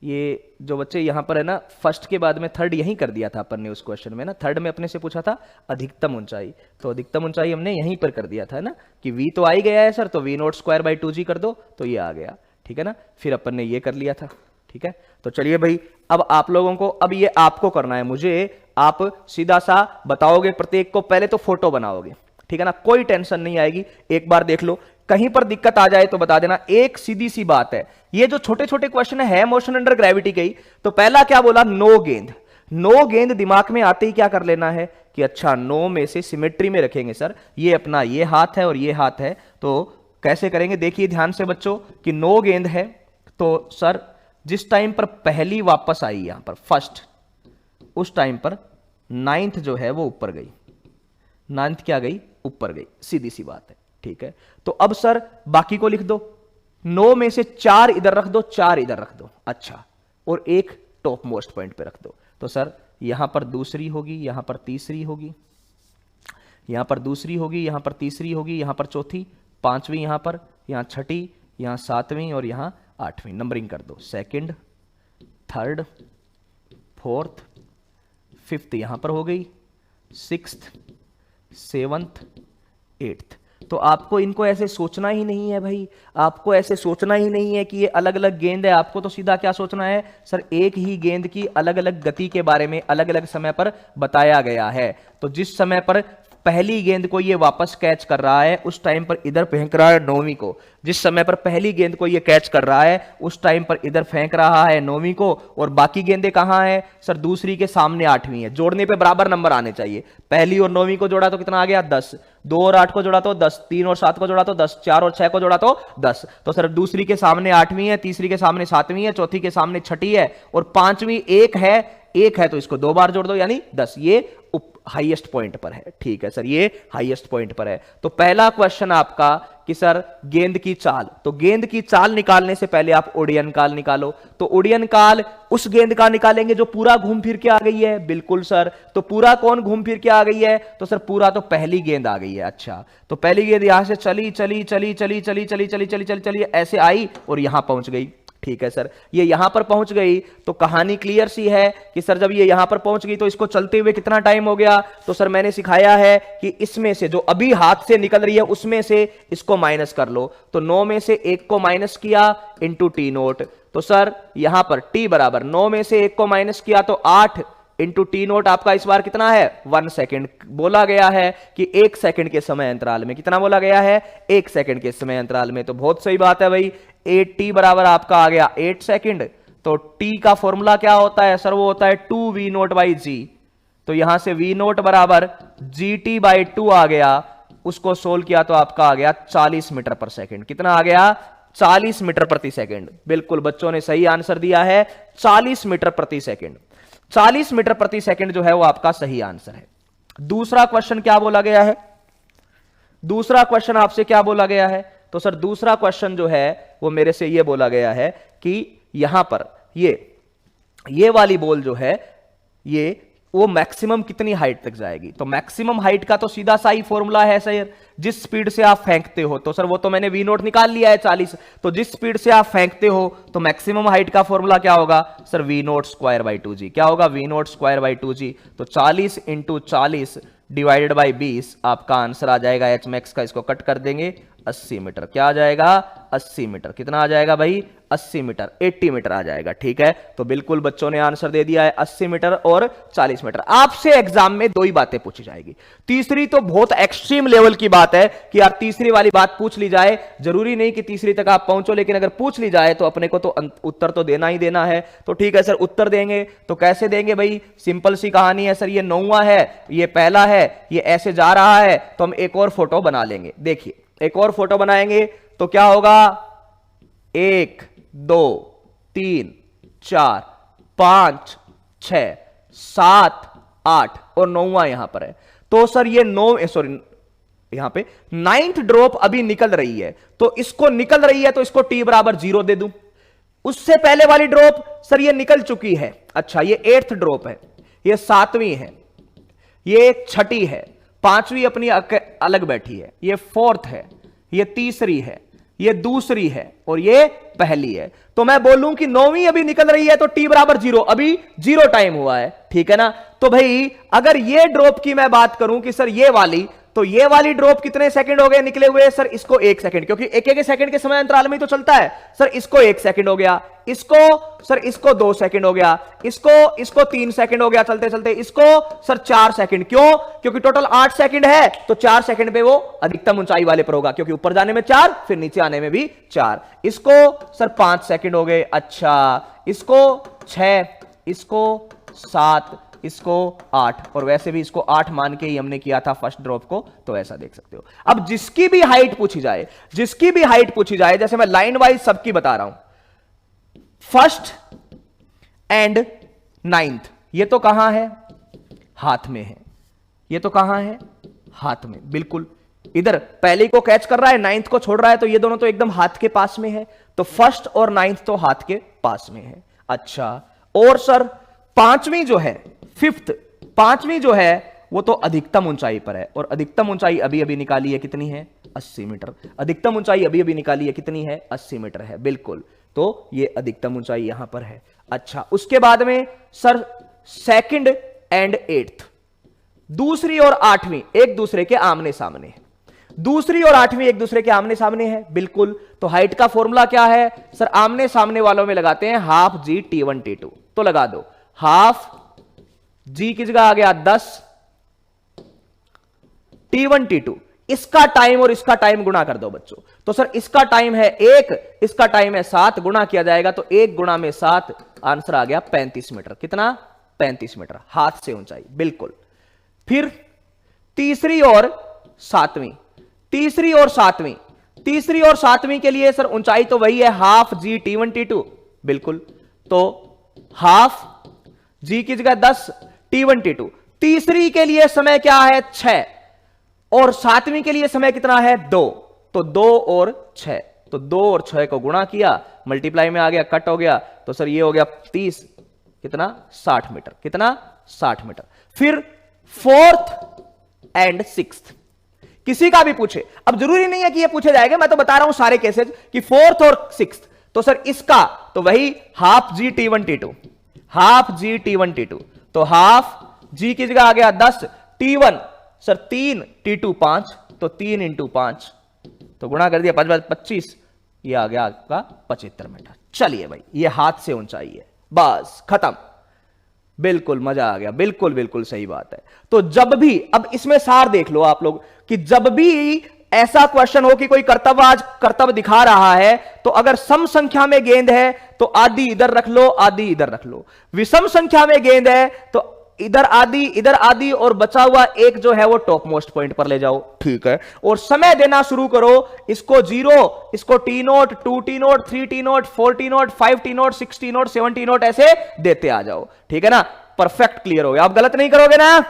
ये जो बच्चे यहाँ पर है ना, फर्स्ट के बाद में थर्ड यहीं कर दिया था अपन ने उस क्वेश्चन में ना। थर्ड में अपने से पूछा था अधिकतम ऊंचाई, तो अधिकतम ऊंचाई हमने यहीं पर कर दिया था ना कि v तो आ ही गया है सर, तो v0²/2g कर दो तो ये आ गया, ठीक है ना। फिर अपन ने ये कर लिया था, ठीक है। तो चलिए भाई, अब आप लोगों को, अब ये आपको करना है, मुझे आप सीधा सा बताओगे प्रत्येक को, पहले तो फोटो बनाओगे, ठीक है ना, कोई टेंशन नहीं आएगी। एक बार देख लो, कहीं पर दिक्कत आ जाए तो बता देना। एक सीधी सी बात है, ये जो छोटे छोटे क्वेश्चन है मोशन अंडर ग्रेविटी के ही, तो पहला क्या बोला, नो गेंद। नो गेंद दिमाग में आते ही क्या कर लेना है कि अच्छा नो में से सिमेट्री में रखेंगे सर, ये अपना ये हाथ है और ये हाथ है, तो कैसे करेंगे देखिए ध्यान से बच्चों कि नो गेंद है तो सर जिस टाइम पर पहली वापस आई यहां पर फर्स्ट, उस टाइम पर नाइन्थ जो है वो ऊपर गई, नाइन्थ क्या गई, ऊपर गई, सीधी सी बात है, ठीक है। तो अब सर बाकी को लिख दो, 9 में से 4 इधर रख दो, 4 इधर रख दो, अच्छा, और एक टॉप मोस्ट पॉइंट पे रख दो। तो सर यहां पर दूसरी होगी, यहां पर तीसरी होगी, यहां पर दूसरी होगी, यहां पर तीसरी होगी, यहां पर चौथी, पांचवी यहां पर, यहां छठी, यहां सातवीं और यहां आठवीं। नंबरिंग कर दो, सेकंड, थर्ड, फोर्थ, फिफ्थ यहां पर हो गई, सिक्स्थ, सेवंथ, एट्थ। तो आपको इनको ऐसे सोचना ही नहीं है भाई, आपको ऐसे सोचना ही नहीं है कि ये अलग अलग गेंद है। आपको तो सीधा क्या सोचना है सर, एक ही गेंद की अलग अलग गति के बारे में अलग अलग समय पर बताया गया है। तो जिस समय पर पहली गेंद को ये वापस कैच कर रहा है उस टाइम पर इधर फेंक रहा है नौवीं को, जिस समय पर पहली गेंद को ये कैच कर रहा है उस टाइम पर इधर फेंक रहा है नौवीं को, और बाकी गेंदें कहां है सर, दूसरी के सामने आठवीं है। जोड़ने पे बराबर नंबर आने चाहिए, पहली और नौवीं को जोड़ा तो कितना आ गया 10, 2 और 8 को जोड़ा तो 10, 3 और 7 को जोड़ा तो 10, 4 और 6 को जोड़ा तो 10। तो सर दूसरी के सामने आठवीं है, तीसरी के सामने सातवीं है, चौथी के सामने छठी है और पांचवी एक है तो इसको 2 बार जोड़ दो यानी 10। ये हाईएस्ट पॉइंट पर है, ठीक है सर, ये हाईएस्ट पॉइंट पर है। तो पहला क्वेश्चन आपका कि सर गेंद की चाल, तो गेंद की चाल निकालने से पहले आप ओडियन काल निकालो। तो ओडियन काल उस गेंद का निकालेंगे जो पूरा घूम फिर के आ गई है, बिल्कुल सर। तो पूरा कौन घूम फिर के आ गई है, तो सर पूरा तो पहली गेंद आ गई है। अच्छा, तो पहली गेंद यहां से चली चली चली चली चली चली चली चली चली चली ऐसे आई और यहां पहुंच गई, ठीक है सर। ये यहां पर पहुंच गई तो कहानी क्लियर सी है कि सर जब ये यहां पर पहुंच गई तो इसको चलते हुए कितना टाइम हो गया, तो सर मैंने सिखाया है कि इसमें से जो अभी हाथ से निकल रही है उसमें से इसको माइनस कर लो। तो 9 में से 1 को माइनस किया इंटू टी नोट, तो सर यहां पर टी बराबर 9 में से 1 को माइनस किया तो 8 इंटू टी नोट आपका इस बार कितना है 1 सेकेंड। बोला गया है कि 1 सेकेंड के समय अंतराल में, कितना बोला गया है 1 सेकेंड के समय अंतराल में। तो बहुत सही बात है भाई, 8t बराबर आपका आ गया 8 सेकेंड। तो t का फॉर्मूला क्या होता है सर, वो होता है 2v0/g। तो यहां से v0 बराबर gt/2 आ गया, उसको सोल्व किया तो आपका आ गया 40 मीटर पर सेकेंड। कितना आ गया 40 मीटर प्रति सेकेंड। बिल्कुल बच्चों ने सही आंसर दिया है, 40 मीटर प्रति सेकेंड। 40 मीटर प्रति सेकेंड जो है वो आपका सही आंसर है। दूसरा क्वेश्चन क्या बोला गया है, दूसरा क्वेश्चन आपसे क्या बोला गया है, तो सर दूसरा क्वेश्चन जो है वो मेरे से ये बोला गया है कि यहां पर ये वाली बॉल जो है ये वो मैक्सिमम कितनी हाइट तक जाएगी। तो मैक्सिमम हाइट का तो सीधा सा ही फॉर्मूला है सर, जिस स्पीड से आप फेंकते हो। तो सर वो तो मैंने v0 निकाल लिया है 40, तो जिस स्पीड से आप फेंकते हो तो मैक्सिमम हाइट का फॉर्मूला क्या होगा सर, v0²/2g। क्या होगा v0²/2g। तो 40 इंटू 40 डिवाइडेड बाई 20 आपका आंसर आ जाएगा h मैक्स का, इसको कट कर देंगे 80 मीटर। क्या आ जाएगा 80 मीटर। कितना आ जाएगा भाई 80 मीटर, 80 मीटर आ जाएगा, ठीक है। तो बिल्कुल बच्चों ने आंसर दे दिया है 80 मीटर और 40 मीटर। आपसे एग्जाम में 2 ही बातें पूछी जाएगी, तीसरी तो बहुत एक्सट्रीम लेवल की बात है कि यार तीसरी वाली बात पूछ ली जाए, जरूरी नहीं कि तीसरी तक आप पहुंचो, लेकिन अगर पूछ ली जाए तो अपने को तो उत्तर तो देना ही देना है। तो ठीक है सर, उत्तर देंगे तो कैसे देंगे भाई, सिंपल सी कहानी है सर, ये 9वां है, ये पहला है, ये ऐसे जा रहा है, तो हम एक और फोटो बना लेंगे। देखिए एक और फोटो बनाएंगे तो क्या होगा 1 2 3 4 5 6 7 8 और 9वां यहां पर है। तो सर ये 9 सॉरी यहां पे 9th ड्रॉप अभी निकल रही है, तो इसको निकल रही है तो इसको t बराबर 0 दे दूं। उससे पहले वाली ड्रॉप सर ये निकल चुकी है, अच्छा ये 8th ड्रॉप है, ये 7वीं है, ये 6ठी है, 5वीं अपनी अलग बैठी है, ये 4th है, ये 3री है, ये दूसरी है और ये पहली है। तो मैं बोलूं कि 9वीं अभी निकल रही है तो t बराबर 0, अभी 0 टाइम हुआ है, ठीक है ना। तो भाई अगर ये ड्रॉप की मैं बात करूं कि सर ये वाली, तो ये वाली ड्रॉप कितने सेकंड हो गए निकले हुए? सर इसको 1 सेकंड, क्योंकि एक एक सेकंड के समय अंतराल में ही तो चलता है। सर इसको 1 सेकंड हो गया, इसको सर इसको 2 सेकंड हो गया, इसको 3 सेकंड हो गया चलते चलते, इसको सर 4 सेकंड। क्यों? क्योंकि टोटल 8 सेकंड है, तो 4 सेकंड पे वो अधिकतम ऊंचाई वाले पर होगा, क्योंकि ऊपर जाने में 4, फिर नीचे आने में भी 4। इसको सर 5 सेकंड हो गए, अच्छा इसको 6, इसको 7, इसको 8, और वैसे भी इसको 8 मान के ही हमने किया था फर्स्ट ड्रॉप को, तो ऐसा देख सकते हो। अब जिसकी भी हाइट पूछी जाए, जैसे मैं लाइन वाइज सबकी बता रहा हूं, फर्स्ट एंड 9th, ये तो कहां है? हाथ में है। ये तो कहां है? हाथ में, बिल्कुल इधर पहले को कैच कर रहा है, 9th को छोड़ रहा है, तो ये दोनों तो एकदम हाथ के पास में है। तो फर्स्ट और 9th तो हाथ के पास में है। अच्छा, और सर 5वीं जो है, 5th, 5वीं जो है वो तो अधिकतम ऊंचाई पर है, और अधिकतम ऊंचाई अभी अभी निकाली है, कितनी है? 80 मीटर। अधिकतम ऊंचाई अभी अभी निकाली है, कितनी है? 80 मीटर है, बिल्कुल। तो ये अधिकतम ऊंचाई यहां पर है। अच्छा, उसके बाद में सर 2nd एंड 8th, दूसरी और 8वीं एक दूसरे के आमने सामने है। दूसरी और 8वीं एक दूसरे के आमने सामने है, बिल्कुल। तो हाइट का फॉर्मूला क्या है? सर आमने सामने वालों में लगाते हैं हाफ जी T1 T2, तो लगा दो हाफ जी की जगह आ गया 10 T1 T2, इसका टाइम और इसका टाइम गुणा कर दो बच्चों। तो सर इसका टाइम है 1, इसका टाइम है 7, गुणा किया जाएगा तो 1 गुणा में 7, आंसर आ गया 35 मीटर। कितना? 35 मीटर हाथ से ऊंचाई, बिल्कुल। फिर तीसरी और सातवीं, तीसरी और सातवीं के लिए सर ऊंचाई तो वही है हाफ जी T1 T2, बिल्कुल। तो हाफ जी की जगह 10 T1 T2। तीसरी के लिए समय क्या है? 6, और सातवीं के लिए समय कितना है? 2। तो 2 और 6, तो 2 और 6 को गुणा किया, मल्टीप्लाई में आ गया, कट हो गया, तो सर ये हो गया 30, कितना? 60 मीटर। कितना? 60 मीटर। फिर 4th एंड 6th, किसी का भी पूछे, अब जरूरी नहीं है कि ये पूछे जाएगा, मैं तो बता रहा हूं सारे केसेज कि 4th और 6th, तो सर इसका तो वही हाफ जी T1 T2, हाफ जी T1 T2, तो हाफ जी की जगह आ गया 10 T1, सर 3 T2 5, तो 3 इंटू 5, तो गुणा कर दिया 5 25, ये आ गया आपका 75 मीटर। चलिए भाई, ये हाथ से ऊंचाई है, बस खत्म। बिल्कुल मजा आ गया, बिल्कुल बिल्कुल सही बात है। तो जब भी, अब इसमें सार देख लो आप लोग कि जब भी ऐसा क्वेश्चन हो कि कोई कर्तव्य आज कर्तव्य दिखा रहा है, तो अगर सम संख्या में गेंद है तो आधी इधर रख लो, आधी इधर रख लो। विषम संख्या में गेंद है तो इधर आधी और बचा हुआ एक जो है वो टॉप मोस्ट पॉइंट पर ले जाओ, ठीक है। और समय देना शुरू करो, इसको 0, इसको T0, 2 T0, 3 T0, 4 T0, 5 T0, 6 T0, 7 T0 ऐसे देते आ जाओ, ठीक है ना। परफेक्ट क्लियर हो गया, आप गलत नहीं करोगे ना,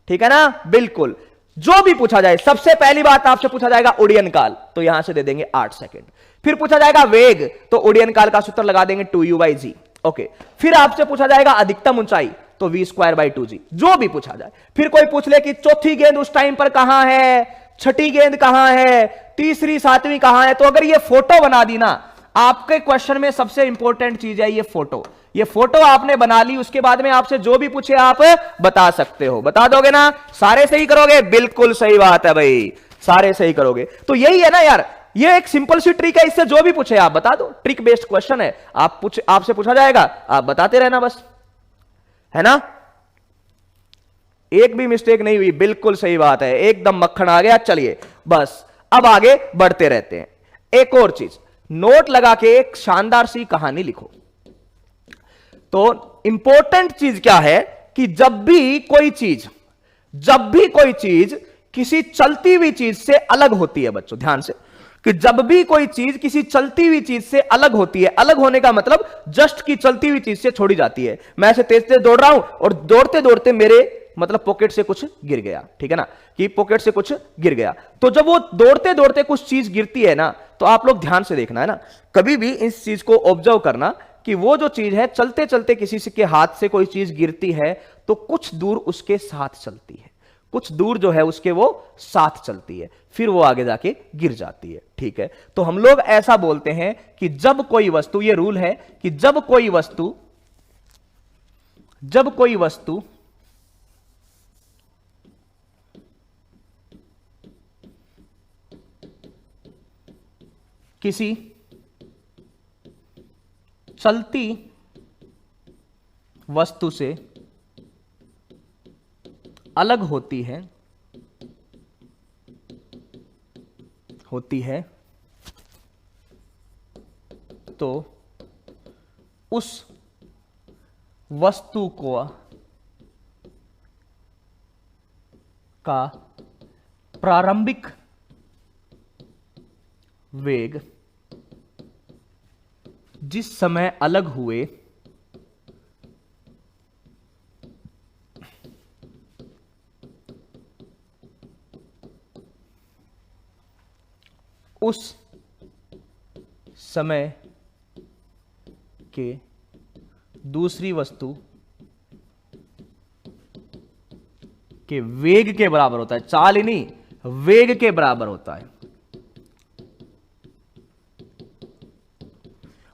ठीक है ना, बिल्कुल। जो भी पूछा जाए, सबसे पहली बात आपसे पूछा जाएगा उड्डयन काल, तो यहां से दे देंगे 8 सेकंड। फिर पूछा जाएगा वेग, तो उड्डयन काल का सूत्र लगा देंगे 2u/g, ओके। फिर आपसे पूछा जाएगा अधिकतम ऊंचाई, तो v²/2g, जो भी पूछा जाए। फिर कोई पूछ ले कि चौथी गेंद उस टाइम पर कहां है, छठी गेंद कहां है, तीसरी सातवीं कहां है, तो अगर ये फोटो बना दी ना, आपके क्वेश्चन में सबसे इंपॉर्टेंट चीज है ये फोटो। ये फोटो आपने बना ली, उसके बाद में आपसे जो भी पूछे आप बता सकते हो। बता दोगे ना? सारे सही करोगे? बिल्कुल सही बात है भाई, सारे सही करोगे। तो यही है ना यार, ये एक सिंपल सी ट्रिक है, इससे जो भी पूछे आप बता दो। ट्रिक बेस्ड क्वेश्चन है, आपसे पूछा जाएगा, आप बताते रहना बस, है ना। एक भी मिस्टेक नहीं हुई, बिल्कुल सही बात है, एकदम मक्खन आ गया। चलिए बस अब आगे बढ़ते रहते हैं। एक और चीज, नोट लगा के एक शानदार सी कहानी लिखो। तो इंपॉर्टेंट चीज क्या है कि जब भी कोई चीज किसी चलती हुई चीज से अलग होती है, बच्चों ध्यान से, कि जब भी कोई चीज किसी चलती हुई चीज से अलग होती है, अलग होने का मतलब जस्ट की चलती हुई चीज से छोड़ी जाती है। मैं ऐसे तेज तेज दौड़ रहा हूं और दौड़ते दौड़ते मेरे मतलब पॉकेट से कुछ गिर गया, ठीक है ना, कि पॉकेट से कुछ गिर गया। तो जब वो दौड़ते दौड़ते कुछ चीज गिरती है ना, तो आप लोग ध्यान से देखना है ना, कभी भी इस चीज को ऑब्जर्व करना कि वो जो चीज है, चलते चलते किसी के हाथ से कोई चीज गिरती है तो कुछ दूर उसके साथ चलती है, कुछ दूर जो है उसके वो साथ चलती है, फिर वो आगे जाके गिर जाती है। ठीक है, तो हम लोग ऐसा बोलते हैं कि जब कोई वस्तु, ये रूल है कि जब कोई वस्तु किसी चलती वस्तु से अलग होती है तो उस वस्तु का प्रारंभिक वेग जिस समय अलग हुए उस समय के दूसरी वस्तु के वेग के बराबर होता है। चाल ही नहीं, वेग के बराबर होता है।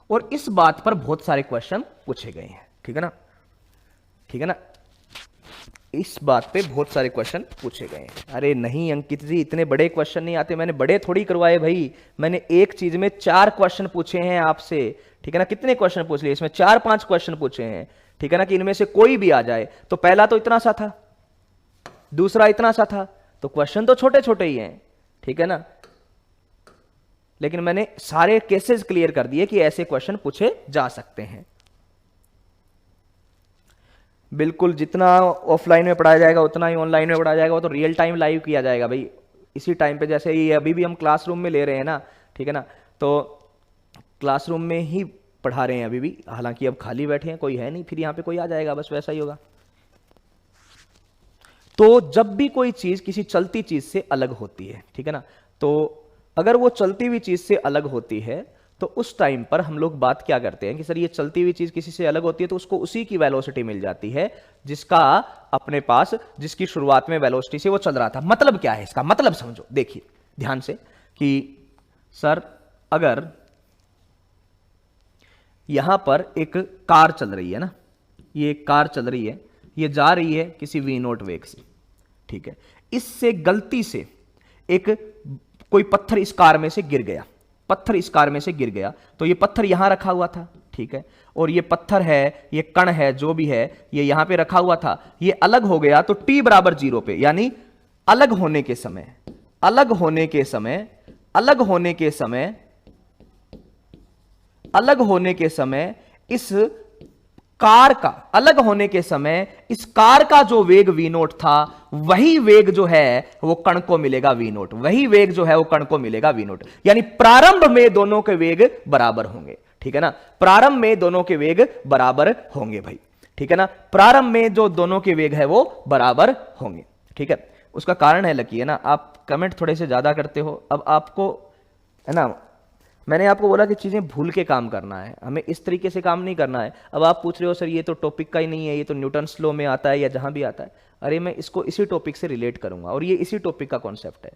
और इस बात पर बहुत सारे क्वेश्चन पूछे गए हैं। ठीक है ना, ठीक है ना, इस बात पे बहुत सारे क्वेश्चन पूछे गए हैं। अरे नहीं अंकित जी, इतने बड़े क्वेश्चन नहीं आते, मैंने बड़े थोड़ी करवाए भाई, मैंने एक चीज में 4 क्वेश्चन पूछे हैं आपसे। ठीक है ना, कितने क्वेश्चन पूछ लिए इसमें? 4-5 क्वेश्चन पूछे हैं। ठीक है ना, कि इनमें से कोई भी आ जाए। तो पहला तो इतना सा था, दूसरा इतना सा था, तो क्वेश्चन तो छोटे छोटे ही हैं। ठीक है ना, लेकिन मैंने सारे केसेस क्लियर कर दिए कि ऐसे क्वेश्चन पूछे जा सकते हैं। बिल्कुल, जितना ऑफलाइन में पढ़ाया जाएगा उतना ही ऑनलाइन में पढ़ाया जाएगा। वो तो रियल टाइम लाइव किया जाएगा भाई, इसी टाइम पे। जैसे ये अभी भी हम क्लासरूम में ले रहे हैं ना, ठीक है ना, तो क्लासरूम में ही पढ़ा रहे हैं अभी भी। हालांकि अब खाली बैठे हैं, कोई है नहीं, फिर यहाँ पे कोई आ जाएगा, बस वैसा ही होगा। तो जब भी कोई चीज किसी चलती चीज से अलग होती है, ठीक है ना, तो अगर वो चलती हुई चीज से अलग होती है तो उस टाइम पर हम लोग बात क्या करते हैं कि सर ये चलती हुई चीज किसी से अलग होती है तो उसको उसी की वेलोसिटी मिल जाती है जिसका अपने पास, जिसकी शुरुआत में वेलोसिटी से वो चल रहा था। मतलब क्या है इसका? मतलब समझो, देखिए ध्यान से कि सर अगर यहां पर एक कार चल रही है ना, ये एक कार चल रही है, ये जा रही है किसी v0 वेग से, ठीक है, इससे गलती से एक कोई पत्थर इस कार में से गिर गया, पत्थर इस कार में से गिर गया, तो ये पत्थर यहां रखा हुआ था, ठीक है, और ये पत्थर है, ये कण है, जो भी है, ये यहां पे रखा हुआ था, ये अलग हो गया तो t बराबर 0 पे, यानी अलग होने के समय, अलग होने के समय, अलग होने के समय, अलग होने के समय इस कार का, अलग होने के समय इस कार का जो वेग v0 था, वही वेग जो है वो कण को मिलेगा v0, वही वेग जो है वो कण को मिलेगा v0, यानी प्रारंभ में दोनों के वेग बराबर होंगे। ठीक है ना, प्रारंभ में दोनों के वेग बराबर होंगे भाई। ठीक है ना, प्रारंभ में जो दोनों के वेग है वो बराबर होंगे। ठीक है, उसका कारण है लकी, है ना, आप कमेंट थोड़े से ज्यादा करते हो। अब आपको, है ना, मैंने आपको बोला कि चीजें भूल के काम करना है, हमें इस तरीके से काम नहीं करना है। अब आप पूछ रहे हो सर ये तो टॉपिक का ही नहीं है, ये तो न्यूटन्स लॉ में आता है या जहां भी आता है। अरे मैं इसको इसी टॉपिक से रिलेट करूंगा और ये इसी टॉपिक का कॉन्सेप्ट है।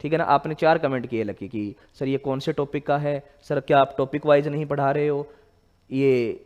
ठीक है ना, आपने 4 कमेंट किए लकी कि सर ये कौन से टॉपिक का है, सर क्या आप टॉपिक वाइज नहीं पढ़ा रहे हो, ये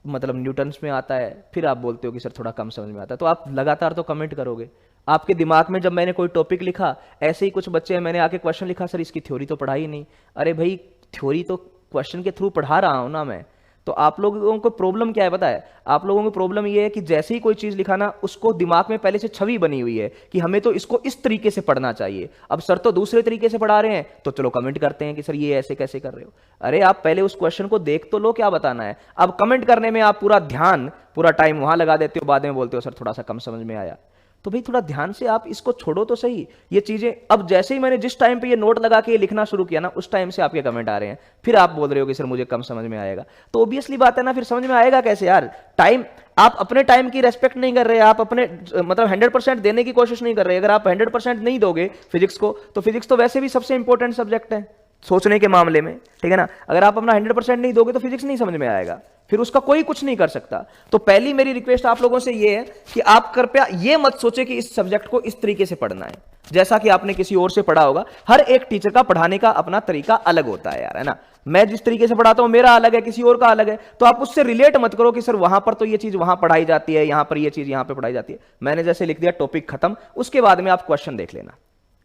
मतलब न्यूटन्स में आता है, फिर आप बोलते हो कि सर थोड़ा कम समझ में आता है। तो आप लगातार तो कमेंट करोगे, आपके दिमाग में जब मैंने कोई टॉपिक लिखा, ऐसे ही कुछ बच्चे हैं, मैंने आके क्वेश्चन लिखा, सर इसकी थ्योरी तो पढ़ाई नहीं। अरे भाई थ्योरी तो क्वेश्चन के थ्रू पढ़ा रहा हूं ना मैं। तो आप लोगों को प्रॉब्लम क्या है पता है? आप लोगों को प्रॉब्लम ये है कि जैसे ही कोई चीज लिखाना, उसको दिमाग में पहले से छवि बनी हुई है कि हमें तो इसको इस तरीके से पढ़ना चाहिए। अब सर तो दूसरे तरीके से पढ़ा रहे हैं, तो चलो कमेंट करते हैं कि सर ये ऐसे कैसे कर रहे हो। अरे आप पहले उस क्वेश्चन को देख तो लो क्या बताना है। अब कमेंट करने में आप पूरा ध्यान, पूरा टाइम वहां लगा देते हो, बाद में बोलते हो सर थोड़ा सा कम समझ में आया। तो भाई थोड़ा ध्यान से आप इसको छोड़ो तो सही ये चीजें। अब जैसे ही मैंने जिस टाइम पे ये नोट लगा के लिखना शुरू किया ना, उस टाइम से आपके कमेंट आ रहे हैं, फिर आप बोल रहे हो कि सर मुझे कम समझ में आएगा। तो ऑब्वियसली बात है ना, फिर समझ में आएगा कैसे यार? टाइम, आप अपने टाइम की रेस्पेक्ट नहीं कर रहे, आप अपने मतलब 100% देने की कोशिश नहीं कर रहे। अगर आप 100% नहीं दोगे फिजिक्स को, तो फिजिक्स तो वैसे भी सबसे इंपॉर्टेंट सब्जेक्ट है। सोचने के मामले में, ठीक है ना। अगर आप अपना 100% नहीं दोगे तो फिजिक्स नहीं समझ में आएगा, फिर उसका कोई कुछ नहीं कर सकता। तो पहली मेरी रिक्वेस्ट आप लोगों से ये है कि आप कृपया ये मत सोचे कि इस सब्जेक्ट को इस तरीके से पढ़ना है जैसा कि आपने किसी और से पढ़ा होगा। हर एक टीचर का पढ़ाने का अपना तरीका अलग होता है यार, है ना। मैं जिस तरीके से पढ़ाता हूं मेरा अलग है, किसी और का अलग है, तो आप उससे रिलेट मत करो कि सर वहां पर तो ये चीज वहां पढ़ाई जाती है, यहां पर ये चीज यहां पर पढ़ाई जाती है। मैंने जैसे लिख दिया टॉपिक खत्म, उसके बाद में आप क्वेश्चन देख लेना,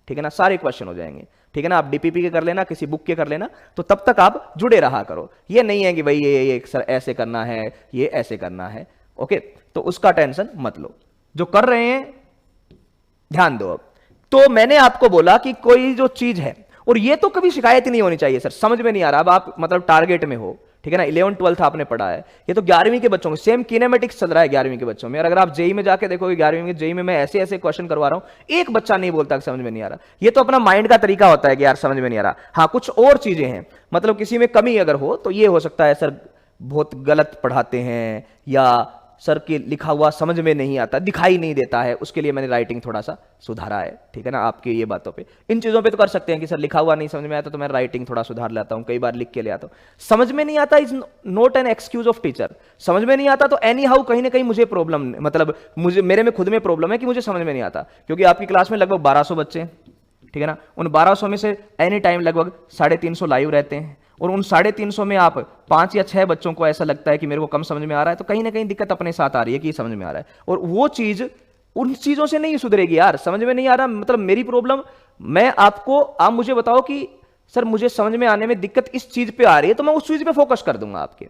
ठीक है ना, सारे क्वेश्चन हो जाएंगे, ठीक है ना। आप डीपीपी के कर लेना, किसी बुक के कर लेना, तो तब तक आप जुड़े रहा करो। ये नहीं है कि भाई ये सर ऐसे करना है, ये ऐसे करना है, ओके, तो उसका टेंशन मत लो। जो कर रहे हैं ध्यान दो। अब तो मैंने आपको बोला कि कोई जो चीज है, और ये तो कभी शिकायत ही नहीं होनी चाहिए सर समझ में नहीं आ रहा, अब आप मतलब टारगेट में हो, ठीक है ना, 11th 12th आपने पढ़ा है, ये तो 11वीं के बच्चों में सेम किनेमेटिक्स चल रहा है 11वीं के बच्चों में। और अगर आप जेई में जाके देखोगे 11वीं में, जेई में मैं ऐसे ऐसे क्वेश्चन करवा रहा हूं, एक बच्चा नहीं बोलता कि समझ में नहीं आ रहा। ये तो अपना माइंड का तरीका होता है कि यार समझ में नहीं आ रहा। हाँ कुछ और चीजें हैं, मतलब किसी में कमी अगर हो तो ये हो सकता है सर बहुत गलत पढ़ाते हैं, या सर के लिखा हुआ समझ में नहीं आता, दिखाई नहीं देता है, उसके लिए मैंने राइटिंग थोड़ा सा सुधारा है, ठीक है ना। आपकी ये बातों पे, इन चीजों पे तो कर सकते हैं कि सर लिखा हुआ नहीं समझ में आता तो मैं राइटिंग थोड़ा सुधार लाता हूं, कई बार लिख के ले आता हूं। समझ में नहीं आता is not an excuse of teacher. समझ में नहीं आता तो एनी हाउ कहीं ना कहीं मुझे प्रॉब्लम, मतलब मुझे मेरे में खुद में प्रॉब्लम है कि मुझे समझ में नहीं आता, क्योंकि आपकी क्लास में लगभग 1200 बच्चे हैं, ठीक है ना। उन 1200 में से एनी टाइम लगभग 350 लाइव रहते हैं, और उन 350 में आप 5 या 6 बच्चों को ऐसा लगता है कि मेरे को कम समझ में आ रहा है, तो कहीं ना कहीं दिक्कत अपने साथ आ रही है कि समझ में आ रहा है, और वो चीज उन चीजों से नहीं सुधरेगी यार। समझ में नहीं आ रहा मतलब मेरी प्रॉब्लम, मैं आपको, आप मुझे बताओ कि सर मुझे समझ में आने में दिक्कत इस चीज पे आ रही है, तो मैं उस चीज पे फोकस कर दूंगा आपके,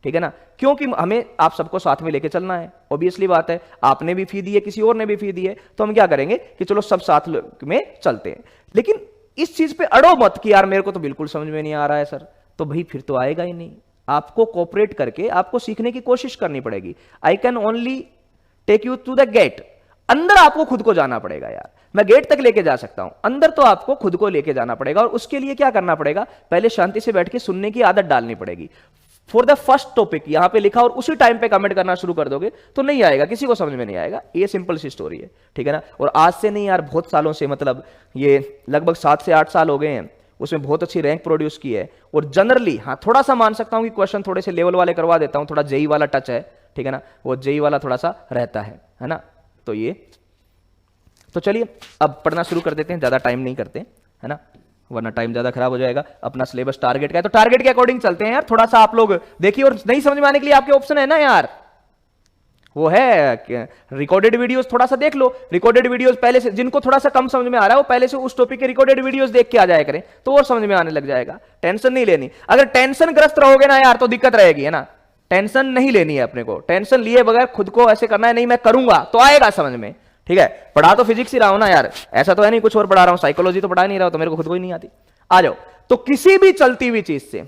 ठीक है ना। क्योंकि हमें आप सबको साथ में लेके चलना है, ऑब्वियसली बात है। आपने भी फी दी है, किसी और ने भी फी दी है, तो हम क्या करेंगे कि चलो सब साथ में चलते हैं। लेकिन इस चीज पे अड़ो मत कि यार मेरे को तो बिल्कुल समझ में नहीं आ रहा है सर, तो भाई फिर तो आएगा ही नहीं। आपको कोऑपरेट करके आपको सीखने की कोशिश करनी पड़ेगी। I can only take you to the gate, अंदर आपको खुद को जाना पड़ेगा यार। मैं गेट तक लेके जा सकता हूं, अंदर तो आपको खुद को लेके जाना पड़ेगा, और उसके लिए क्या करना पड़ेगा, पहले शांति से बैठ के सुनने की आदत डालनी पड़ेगी। फॉर द फर्स्ट टॉपिक यहां पे लिखा और उसी टाइम पे कमेंट करना शुरू कर दोगे तो नहीं आएगा, किसी को समझ में नहीं आएगा। ये सिंपल सी स्टोरी है, ठीक है ना। और आज से नहीं यार, बहुत सालों से, मतलब ये लगभग 7 से 8 साल हो गए हैं, उसमें बहुत अच्छी रैंक प्रोड्यूस की है। और जनरली हाँ थोड़ा सा मान सकता हूं कि क्वेश्चन थोड़े से लेवल वाले करवा देता हूं, थोड़ा जेई वाला टच है, ठीक है ना, वो जेई वाला थोड़ा सा रहता है ना। तो ये तो चलिए अब पढ़ना शुरू कर देते हैं, ज्यादा टाइम नहीं करते, है ना, वरना टाइम ज्यादा खराब हो जाएगा। अपना सिलेबस टारगेट का है तो टारगेट के अकॉर्डिंग चलते हैं यार। थोड़ा सा आप लोग देखिए, और नहीं समझ में आने के लिए आपके ऑप्शन है ना यार, वो है रिकॉर्डेड वीडियोस, थोड़ा सा देख लो रिकॉर्डेड वीडियोस पहले से। जिनको थोड़ा सा कम समझ में आ रहा है वो पहले से उस टॉपिक के रिकॉर्डेड वीडियोस देख के आ जाया करें, तो और समझ में आने लग जाएगा। टेंशन नहीं लेनी, अगर टेंशन ग्रस्त रहोगे ना यार तो दिक्कत रहेगी, है ना। टेंशन नहीं लेनी है अपने को, टेंशन लिए बगैर खुद को ऐसे करना है, नहीं मैं करूंगा तो आएगा समझ में, ठीक है। पढ़ा तो फिजिक्स ही रहा हूं ना यार, ऐसा तो है नहीं कुछ और पढ़ा रहा हूं, साइकोलॉजी तो पढ़ा नहीं रहा हूं, तो मेरे को खुद को ही नहीं आती। आ जाओ, तो किसी भी चलती हुई चीज से,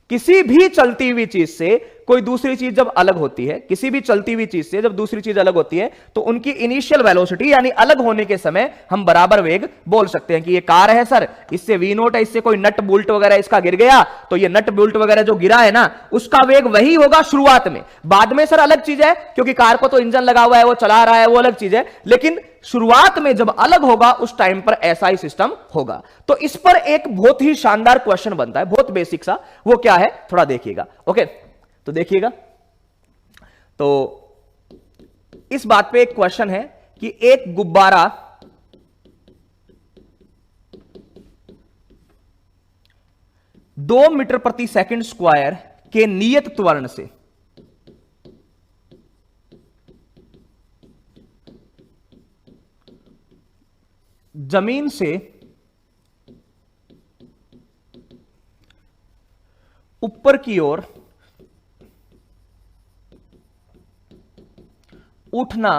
किसी भी चलती हुई चीज से कोई दूसरी चीज जब अलग होती है, किसी भी चलती हुई चीज से जब दूसरी चीज अलग होती है, तो उनकी इनिशियल वेलोसिटी यानी अलग होने के समय हम बराबर वेग बोल सकते हैं कि ये कार है सर, इससे वी नोट है, इससे कोई नट बोल्ट वगैरह इसका गिर गया, तो ये नट बोल्ट वगैरह जो गिरा है ना उसका वेग वही होगा शुरुआत में। बाद में सर अलग चीज है, क्योंकि कार को तो इंजन लगा हुआ है, वो चला रहा है, वो अलग चीज है, लेकिन शुरुआत में जब अलग होगा उस टाइम पर ऐसा ही सिस्टम होगा। तो इस पर एक बहुत ही शानदार क्वेश्चन बनता है, बहुत बेसिक सा, वो क्या है थोड़ा देखिएगा, ओके। तो देखिएगा, तो इस बात पे एक क्वेश्चन है कि एक गुब्बारा 2 मीटर प्रति सेकंड स्क्वायर के नियत त्वरण से जमीन से ऊपर की ओर उठना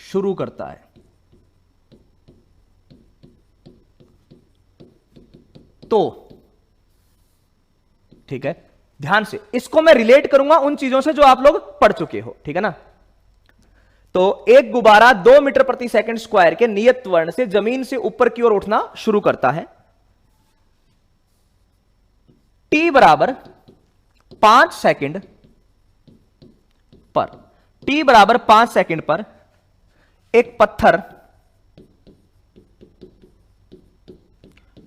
शुरू करता है, तो ठीक है, ध्यान से इसको मैं रिलेट करूंगा उन चीजों से जो आप लोग पढ़ चुके हो, ठीक है ना। तो एक गुब्बारा 2 मीटर प्रति सेकंड स्क्वायर के नियत त्वरण से जमीन से ऊपर की ओर उठना शुरू करता है। टी बराबर 5 सेकंड पर, टी बराबर 5 सेकंड पर एक पत्थर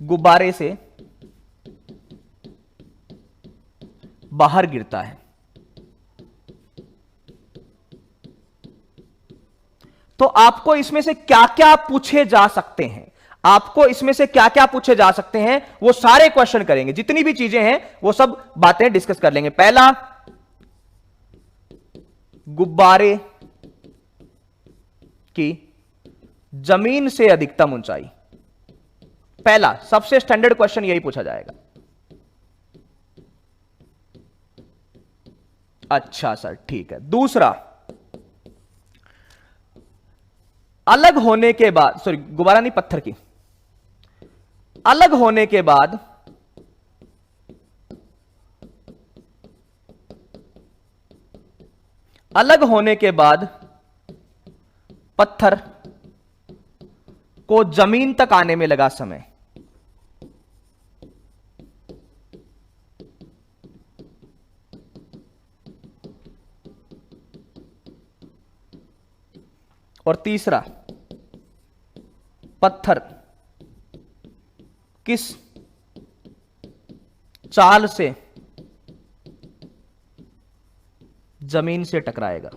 गुब्बारे से बाहर गिरता है, तो आपको इसमें से क्या क्या पूछे जा सकते हैं, आपको इसमें से क्या क्या पूछे जा सकते हैं, वो सारे क्वेश्चन करेंगे, जितनी भी चीजें हैं वो सब बातें डिस्कस कर लेंगे। पहला, गुब्बारे की जमीन से अधिकतम ऊंचाई। पहला सबसे स्टैंडर्ड क्वेश्चन यही पूछा जाएगा। अच्छा सर, ठीक है। दूसरा, अलग होने के बाद, सॉरी गुब्बारा नहीं, पत्थर की, अलग होने के बाद पत्थर को जमीन तक आने में लगा समय। और तीसरा, पत्थर किस चाल से जमीन से टकराएगा।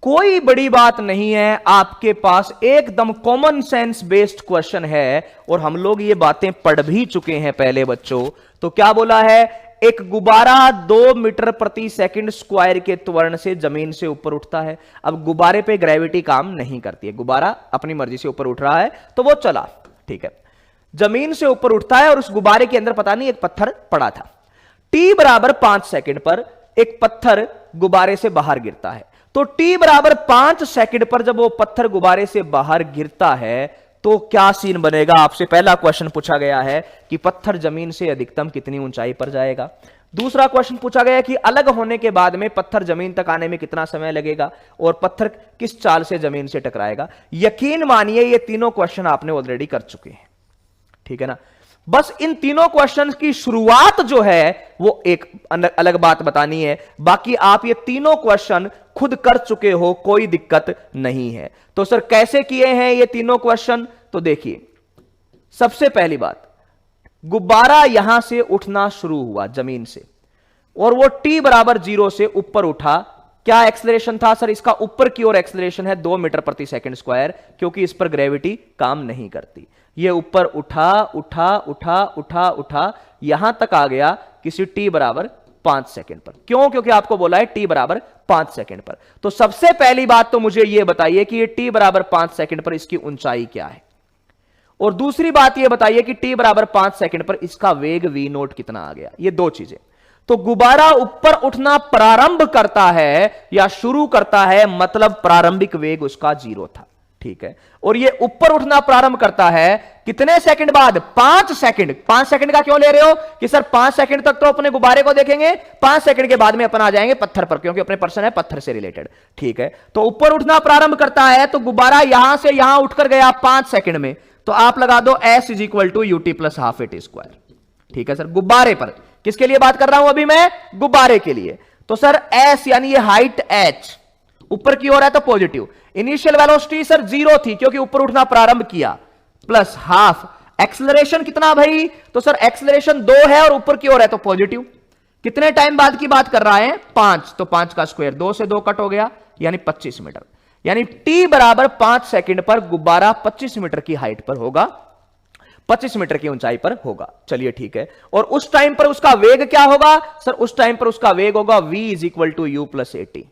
कोई बड़ी बात नहीं है, आपके पास एकदम कॉमन सेंस बेस्ड क्वेश्चन है, और हम लोग ये बातें पढ़ भी चुके हैं पहले बच्चों। तो क्या बोला है, एक गुब्बारा 2 मीटर प्रति सेकंड स्क्वायर के त्वरण से जमीन से ऊपर उठता है। अब गुब्बारे पे ग्रेविटी काम नहीं करती है, गुब्बारा अपनी मर्जी से ऊपर उठ रहा है तो वो चला, ठीक है, जमीन से ऊपर उठता है, और उस गुब्बारे के अंदर पता नहीं एक पत्थर पड़ा था। t बराबर 5 सेकंड पर एक पत्थर गुब्बारे से बाहर गिरता है। तो t बराबर 5 सेकंड पर जब वो पत्थर गुब्बारे से बाहर गिरता है तो क्या सीन बनेगा। आपसे पहला क्वेश्चन पूछा गया है कि पत्थर जमीन से अधिकतम कितनी ऊंचाई पर जाएगा। दूसरा क्वेश्चन पूछा गया कि अलग होने के बाद में पत्थर जमीन तक आने में कितना समय लगेगा, और पत्थर किस चाल से जमीन से टकराएगा। यकीन मानिए ये तीनों क्वेश्चन आपने ऑलरेडी कर चुके हैं, ठीक है ना। बस इन तीनों क्वेश्चंस की शुरुआत जो है वो एक अलग बात बतानी है, बाकी आप ये तीनों क्वेश्चन खुद कर चुके हो, कोई दिक्कत नहीं है। तो सर कैसे किए हैं ये तीनों क्वेश्चन, तो देखिए, सबसे पहली बात, गुब्बारा यहां से उठना शुरू हुआ जमीन से, और वो t बराबर 0 से ऊपर उठा। क्या एक्सेलरेशन था सर इसका, ऊपर की ओर एक्सेलरेशन है 2 मीटर प्रति सेकंड स्क्वायर, क्योंकि इस पर ग्रेविटी काम नहीं करती। ये ऊपर उठा उठा उठा उठा उठा, यहां तक आ गया किसी t बराबर 5 सेकंड पर। क्यों, क्योंकि आपको बोला है t बराबर 5 सेकंड पर। तो सबसे पहली बात तो मुझे यह बताइए कि ये t बराबर 5 सेकंड पर इसकी ऊंचाई क्या है, और दूसरी बात यह बताइए कि t बराबर 5 सेकंड पर इसका वेग v नोट कितना आ गया। ये दो चीजें। तो गुब्बारा ऊपर उठना प्रारंभ करता है या शुरू करता है, मतलब प्रारंभिक वेग उसका 0 था, ठीक है। और ये ऊपर उठना प्रारंभ करता है कितने सेकंड बाद, 5 सेकंड। 5 सेकंड का क्यों ले रहे हो कि सर 5 सेकंड तक तो अपने गुब्बारे को देखेंगे, 5 सेकंड के बाद में अपन आ जाएंगे पत्थर पर, क्योंकि अपने पर्सन है पत्थर से रिलेटेड, ठीक है। तो ऊपर उठना प्रारंभ करता है, तो गुब्बारा यहां से यहां उठकर गया 5 सेकंड में, तो आप लगा दो s is equal to ut plus half eighty square, ठीक है सर। गुब्बारे पर, किसके लिए बात कर रहा हूं अभी मैं, गुब्बारे के लिए। तो सर s यानी ये हाइट h ऊपर की ओर है तो पॉजिटिव, इनिशियल वेलोसिटी सर 0 थी क्योंकि ऊपर उठना प्रारंभ किया, प्लस हाफ एक्सेलरेशन कितना भाई, तो सर एक्सेलरेशन 2 है और ऊपर की ओर है तो पॉजिटिव। कितने टाइम बाद की बात कर रहा है, 5, तो 5 का स्क्वायर, 2 से 2 कट हो गया, यानी 25 मीटर। यानी t बराबर 5 सेकंड पर गुब्बारा 25 मीटर की हाइट पर होगा, 25 मीटर की ऊंचाई पर होगा। चलिए ठीक है। और उस टाइम पर उसका वेग क्या होगा सर, उस टाइम पर उसका वेग होगा v is equal to u plus a t.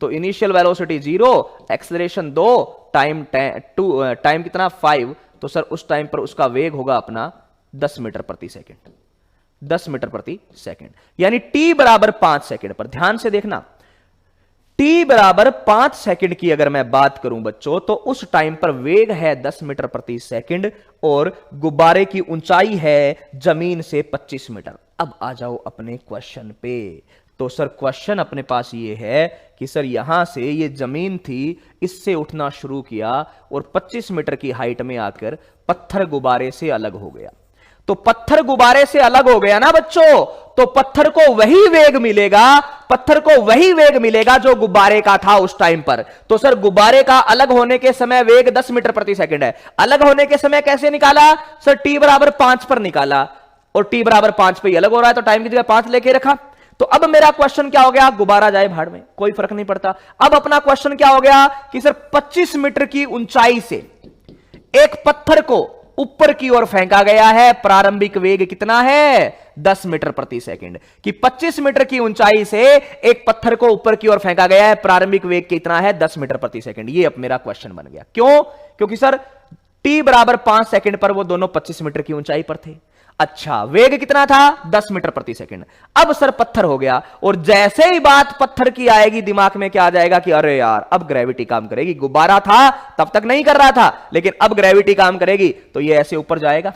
तो इनिशियल वेलोसिटी 0, एक्सेलरेशन 2, टाइम कितना 5, तो सर उस टाइम पर उसका वेग होगा अपना 10 मीटर प्रति सेकंड, 10 मीटर प्रति सेकंड। यानी t बराबर 5 सेकंड पर, ध्यान से देखना, t बराबर 5 सेकंड की अगर मैं बात करूं बच्चों, तो उस टाइम पर वेग है 10 मीटर प्रति सेकंड और गुब्बारे की ऊंचाई है जमीन से 25 मीटर। अब आ जाओ अपने क्वेश्चन पे। तो सर क्वेश्चन अपने पास ये है कि सर यहां से ये जमीन थी, इससे उठना शुरू किया और 25 मीटर की हाइट में आकर पत्थर गुब्बारे से अलग हो गया। तो पत्थर गुब्बारे से अलग हो गया ना बच्चों, तो पत्थर को वही वेग मिलेगा, पत्थर को वही वेग मिलेगा जो गुब्बारे का था उस टाइम पर। तो सर गुब्बारे का अलग होने के समय वेग 10 मीटर प्रति सेकंड है। अलग होने के समय कैसे निकाला सर? t बराबर 5 पर निकाला, और t बराबर 5 पे ही अलग हो रहा है, तो टाइम की जगह 5 लेके रखा। तो अब मेरा क्वेश्चन क्या हो गया? गुब्बारा जाए भाड़ में, कोई फर्क नहीं पड़ता। अब अपना क्वेश्चन क्या हो गया कि सर 25 मीटर की ऊंचाई से एक पत्थर को ऊपर की ओर फेंका गया है, प्रारंभिक वेग कितना है? 10 मीटर प्रति सेकंड। कि 25 मीटर की ऊंचाई से एक पत्थर को ऊपर की ओर फेंका गया है, प्रारंभिक वेग कितना है? 10 मीटर प्रति सेकंड। ये अब मेरा क्वेश्चन बन गया। क्यों? क्योंकि सर t बराबर 5 सेकंड पर वो दोनों 25 मीटर की ऊंचाई पर थे। अच्छा, वेग कितना था? 10 मीटर प्रति सेकंड। अब सर पत्थर हो गया, और जैसे ही बात पत्थर की आएगी दिमाग में क्या आ जाएगा कि अरे यार अब ग्रेविटी काम करेगी। गुब्बारा था तब तक नहीं कर रहा था, लेकिन अब ग्रेविटी काम करेगी, तो ये ऐसे ऊपर जाएगा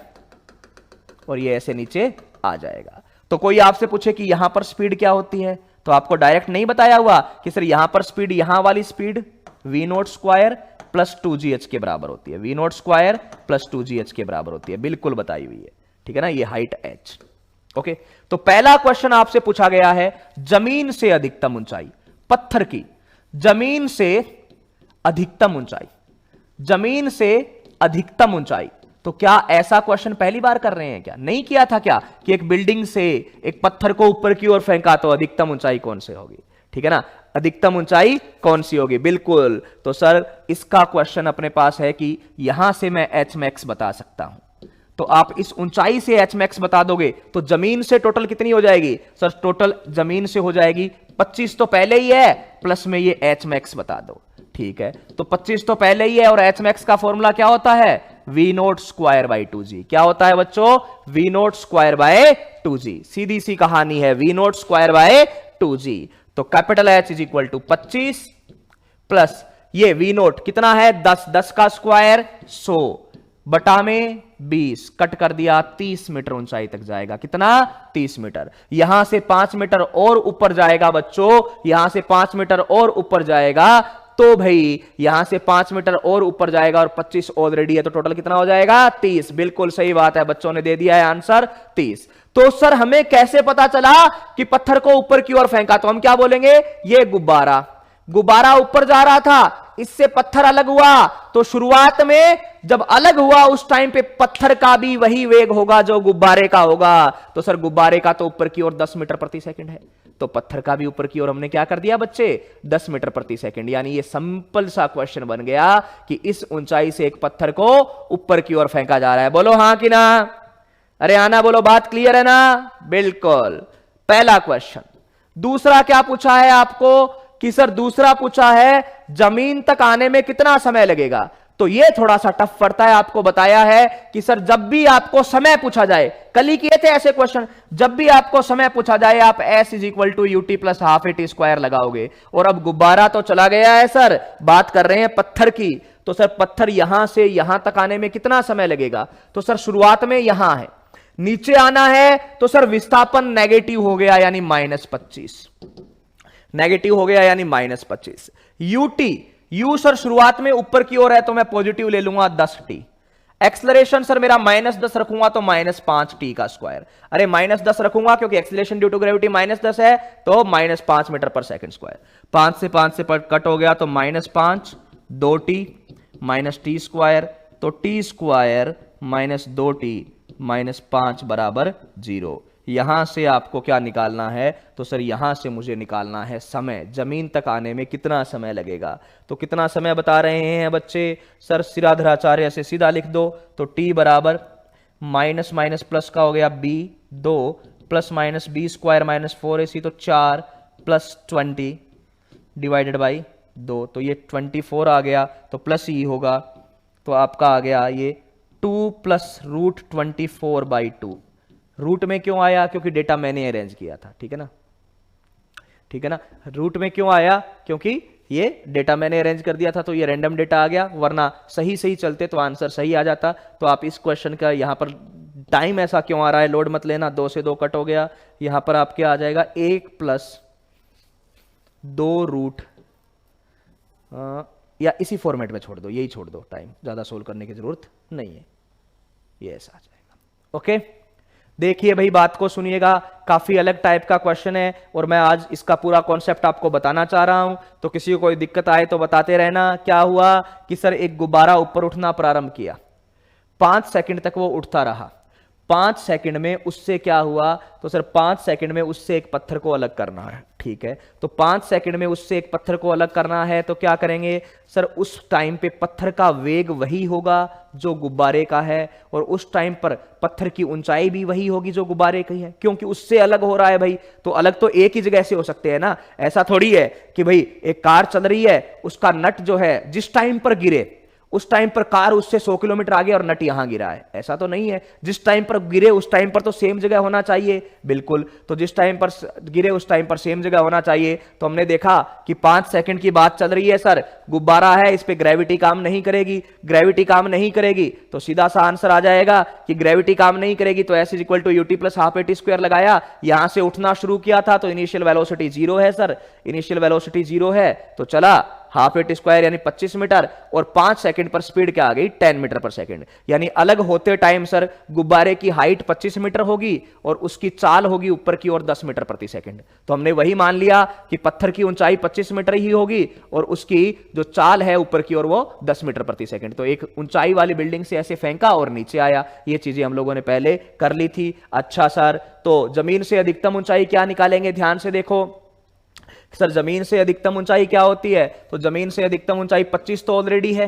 और ये ऐसे नीचे आ जाएगा। तो कोई आपसे पूछे कि यहां पर स्पीड क्या होती है, तो आपको डायरेक्ट नहीं बताया हुआ कि सर यहां पर स्पीड, यहां वाली speed v0 square plus 2gh के बराबर होती है। v0 स्क्वायर प्लस 2gh के बराबर होती है, बिल्कुल बताई हुई है, ठीक है ना। ये हाइट h। ओके, तो पहला क्वेश्चन आपसे पूछा गया है जमीन से अधिकतम ऊंचाई, पत्थर की जमीन से अधिकतम ऊंचाई, जमीन से अधिकतम ऊंचाई। तो क्या ऐसा क्वेश्चन पहली बार कर रहे हैं क्या? नहीं किया था क्या कि एक बिल्डिंग से एक पत्थर को ऊपर की ओर फेंका तो अधिकतम ऊंचाई कौन सी होगी, ठीक है ना। अधिकतम ऊंचाई कौन सी होगी? बिल्कुल। तो सर इसका क्वेश्चन अपने पास है कि यहां से मैं एच मैक्स बता सकता हूं। तो आप इस ऊंचाई से एच मैक्स बता दोगे तो जमीन से टोटल कितनी हो जाएगी? सर टोटल जमीन से हो जाएगी 25 तो पहले ही है, प्लस में ये एच मैक्स बता दो, ठीक है। तो 25 तो पहले ही है, और एच मैक्स का फॉर्मूला क्या होता है? v0 square by 2g। क्या होता है बच्चों? v0 square by 2g। सीधी सी कहानी है, v0 स्क्वायर बाय 2g। तो capital H is equal to 25 plus ये v0 कितना है? 10, 10 का स्क्वायर 100 बटा में 20, कट कर दिया, 30 मीटर ऊंचाई तक जाएगा। कितना? 30 मीटर। यहां से 5 मीटर और ऊपर जाएगा बच्चों, यहां से 5 मीटर और ऊपर जाएगा, तो भाई यहां से 5 मीटर और ऊपर जाएगा, और 25 ऑलरेडी है, तो टोटल कितना हो जाएगा? 30। बिल्कुल सही बात है, बच्चों ने दे दिया है आंसर 30। तो सर हमें कैसे पता चला कि पत्थर को ऊपर की ओर फेंका? तो हम क्या बोलेंगे? ये गुब्बारा, गुब्बारा ऊपर जा रहा था, इससे पत्थर अलग हुआ, तो शुरुआत में जब अलग हुआ उस टाइम पे पत्थर का भी वही वेग होगा जो गुब्बारे का होगा। तो सर गुब्बारे का तो ऊपर की ओर 10 मीटर प्रति सेकंड है, तो पत्थर का भी ऊपर की ओर हमने क्या कर दिया बच्चे? 10 मीटर प्रति सेकंड। यानी ये सिंपल सा क्वेश्चन बन गया कि इस ऊंचाई से एक पत्थर को ऊपर की ओर फेंका जा रहा है। बोलो हां कि ना? अरे आना, बोलो, बात क्लियर है ना? बिल्कुल, पहला क्वेश्चन। दूसरा क्या पूछा है आपको कि सर दूसरा पूछा है जमीन तक आने में कितना समय लगेगा। तो ये थोड़ा सा टफ पड़ता है। आपको बताया है कि सर जब भी आपको समय पूछा जाए, कल ही किए थे ऐसे क्वेश्चन, जब भी आपको समय पूछा जाए आप s is equal to u t plus half a t square लगाओगे। और अब गुब्बारा तो चला गया है सर, बात कर रहे हैं पत्थर की। तो सर पत्थर यहां से यहां तक आने में कितना समय लगेगा? तो सर शुरुआत में यहां है, नीचे आना है तो सर विस्थापन नेगेटिव हो गया यानी -25, नेगेटिव हो गया यानी -25। यूटी, यू सर शुरुआत में ऊपर की ओर है तो मैं पॉजिटिव ले लूंगा 10t। एक्सलरेशन सर मेरा -10 रखूंगा तो -5t का स्क्वायर। अरे -10 रखूंगा क्योंकि एक्सलेशन ड्यू टू ग्रेविटी -10 है, तो -5 मीटर पर सेकंड स्क्वायर। 5 से 5 से कट हो गया तो -5, 2t -t स्क्वायर, तो t स्क्वायर -2t -5 बराबर 0। यहां से आपको क्या निकालना है? तो सर यहां से मुझे निकालना है समय, जमीन तक आने में कितना समय लगेगा। तो कितना समय बता रहे हैं बच्चे? सर सिराधराचार्य से सीधा लिख दो, तो t बराबर माइनस माइनस प्लस का हो गया b 2 plus minus b square -4ac, तो 4 प्लस 20 डिवाइडेड बाई 2, तो ये 24 आ गया, तो प्लस ही होगा, तो आपका आ गया ये 2 प्लस रूट 24/2। रूट में क्यों आया? क्योंकि डेटा मैंने अरेंज किया था, ठीक है ना, ठीक है ना। रूट में क्यों आया? क्योंकि ये डेटा मैंने अरेंज कर दिया था, तो ये रैंडम डेटा आ गया, वरना सही सही चलते तो आंसर सही आ जाता। तो आप इस क्वेश्चन का यहां पर टाइम ऐसा क्यों आ रहा है, लोड मत लेना, 2 से 2 कट हो गया, यहां पर आपके आ जाएगा 1 + 2 रूट, या इसी फॉर्मेट में छोड़ दो, यही छोड़ दो, टाइम ज्यादा सोल्व करने की जरूरत नहीं है, ये ऐसा आ जाएगा। ओके। देखिए भाई, बात को सुनिएगा, काफी अलग टाइप का क्वेश्चन है और मैं आज इसका पूरा कॉन्सेप्ट आपको बताना चाह रहा हूं, तो किसी को कोई दिक्कत आए तो बताते रहना। क्या हुआ कि सर एक गुब्बारा ऊपर उठना प्रारंभ किया, 5 सेकंड तक वो उठता रहा। 5 सेकंड में उससे क्या हुआ, तो सर 5 सेकंड में उससे एक पत्थर को अलग करना है, ठीक है। तो 5 सेकंड में उससे एक पत्थर को अलग करना है तो क्या करेंगे सर, उस टाइम पे पत्थर का वेग वही होगा जो गुब्बारे का है, और उस टाइम पर पत्थर की ऊंचाई भी वही होगी जो गुब्बारे की है, क्योंकि उससे अलग हो रहा है भाई। तो अलग तो एक ही जगह से हो सकते हैं ना, ऐसा थोड़ी है कि भाई एक कार चल रही है, उसका नट जो है जिस टाइम पर गिरे उस टाइम पर कार उससे 100 किलोमीटर आगे और नट यहां गिरा है, ऐसा तो नहीं है। जिस टाइम पर गिरे उस टाइम पर तो सेम जगह होना चाहिए, बिल्कुल। तो जिस टाइम पर गिरे उस टाइम पर सेम जगह होना चाहिए। तो हमने देखा कि 5 सेकंड की बात चल रही है सर, गुब्बारा है, इस पे ग्रेविटी काम नहीं करेगी, ग्रेविटी काम नहीं करेगी तो सीधा सा आंसर आ जाएगा कि ग्रेविटी काम नहीं करेगी तो S equal to u t plus half eighty square लगाया, यहां से उठना शुरू किया था तो इनिशियल वेलोसिटी 0 है सर, इनिशियल वेलोसिटी 0 है तो चला हाफ एट स्क्वायर यानी 25 मीटर, और 5 सेकंड पर स्पीड क्या आ गई 10 मीटर पर सेकंड। यानी अलग होते टाइम सर गुब्बारे की हाइट 25 मीटर होगी और उसकी चाल होगी ऊपर की ओर 10 मीटर प्रति सेकंड। तो हमने वही मान लिया कि पत्थर की ऊंचाई 25 मीटर ही होगी और उसकी जो चाल है ऊपर की ओर वो 10 मीटर प्रति सेकंड। तो एक ऊंचाई वाली बिल्डिंग से ऐसे फेंका और नीचे आया, ये चीजें हम लोगों ने पहले कर ली थी। अच्छा सर, तो जमीन से अधिकतम ऊंचाई क्या निकालेंगे, ध्यान से देखो सर। जमीन से अधिकतम ऊंचाई क्या होती है, तो जमीन से अधिकतम ऊंचाई 25 तो ऑलरेडी है,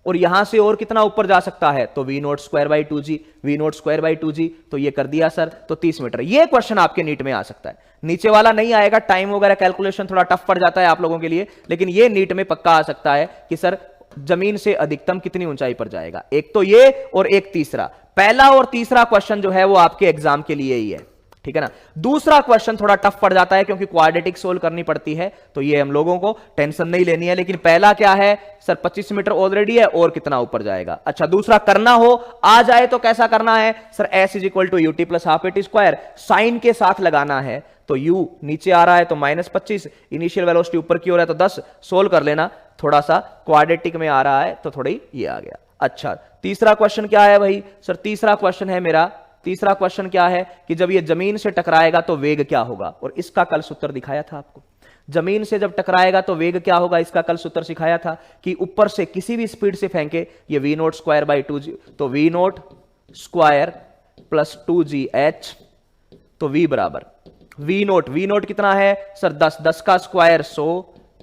और यहां से और कितना ऊपर जा सकता है, तो v note square by 2g, v note square by 2g, तो ये कर दिया सर। तो 30 मीटर। ये क्वेश्चन आपके नीट में आ सकता है, नीचे वाला नहीं आएगा, टाइम वगैरह कैलकुलेशन थोड़ा टफ पड़ जाता है आप लोगों के लिए, लेकिन ये नीट में पक्का आ सकता है कि सर जमीन से अधिकतम कितनी ऊंचाई पर जाएगा। एक तो ये और एक तीसरा, पहला और तीसरा क्वेश्चन जो है वो आपके एग्जाम के लिए ही है, ठीक है ना। दूसरा क्वेश्चन थोड़ा टफ पड़ जाता है क्योंकि क्वाड्रेटिक सोल्व करनी पड़ती है, तो ये हम लोगों को टेंशन नहीं लेनी है। लेकिन पहला क्या है सर, 25 मीटर ऑलरेडी है और कितना ऊपर जाएगा। अच्छा, दूसरा करना हो आ जाए तो कैसा करना है sir, S is equal to u t plus half eighty square, sign के साथ लगाना है। तो u नीचे आ रहा है तो -25, इनिशियल वेलोसिटी ऊपर की ओर है तो 10, सोल्व कर लेना। थोड़ा सा क्वाड्रेटिक में आ रहा है तो थोड़ी ये आ गया। अच्छा, तीसरा क्वेश्चन क्या है भाई सर, तीसरा क्वेश्चन है मेरा, तीसरा क्वेश्चन क्या है कि जब ये जमीन से टकराएगा तो वेग क्या होगा, और इसका कल सूत्र दिखाया था आपको। जमीन से जब टकराएगा तो वेग क्या होगा, इसका कल सूत्र सिखाया था कि ऊपर से किसी भी स्पीड से फेंके ये we note square by 2g, तो v note square plus 2gh, तो v बराबर वी नोट कितना है सर 10 का स्क्वायर 100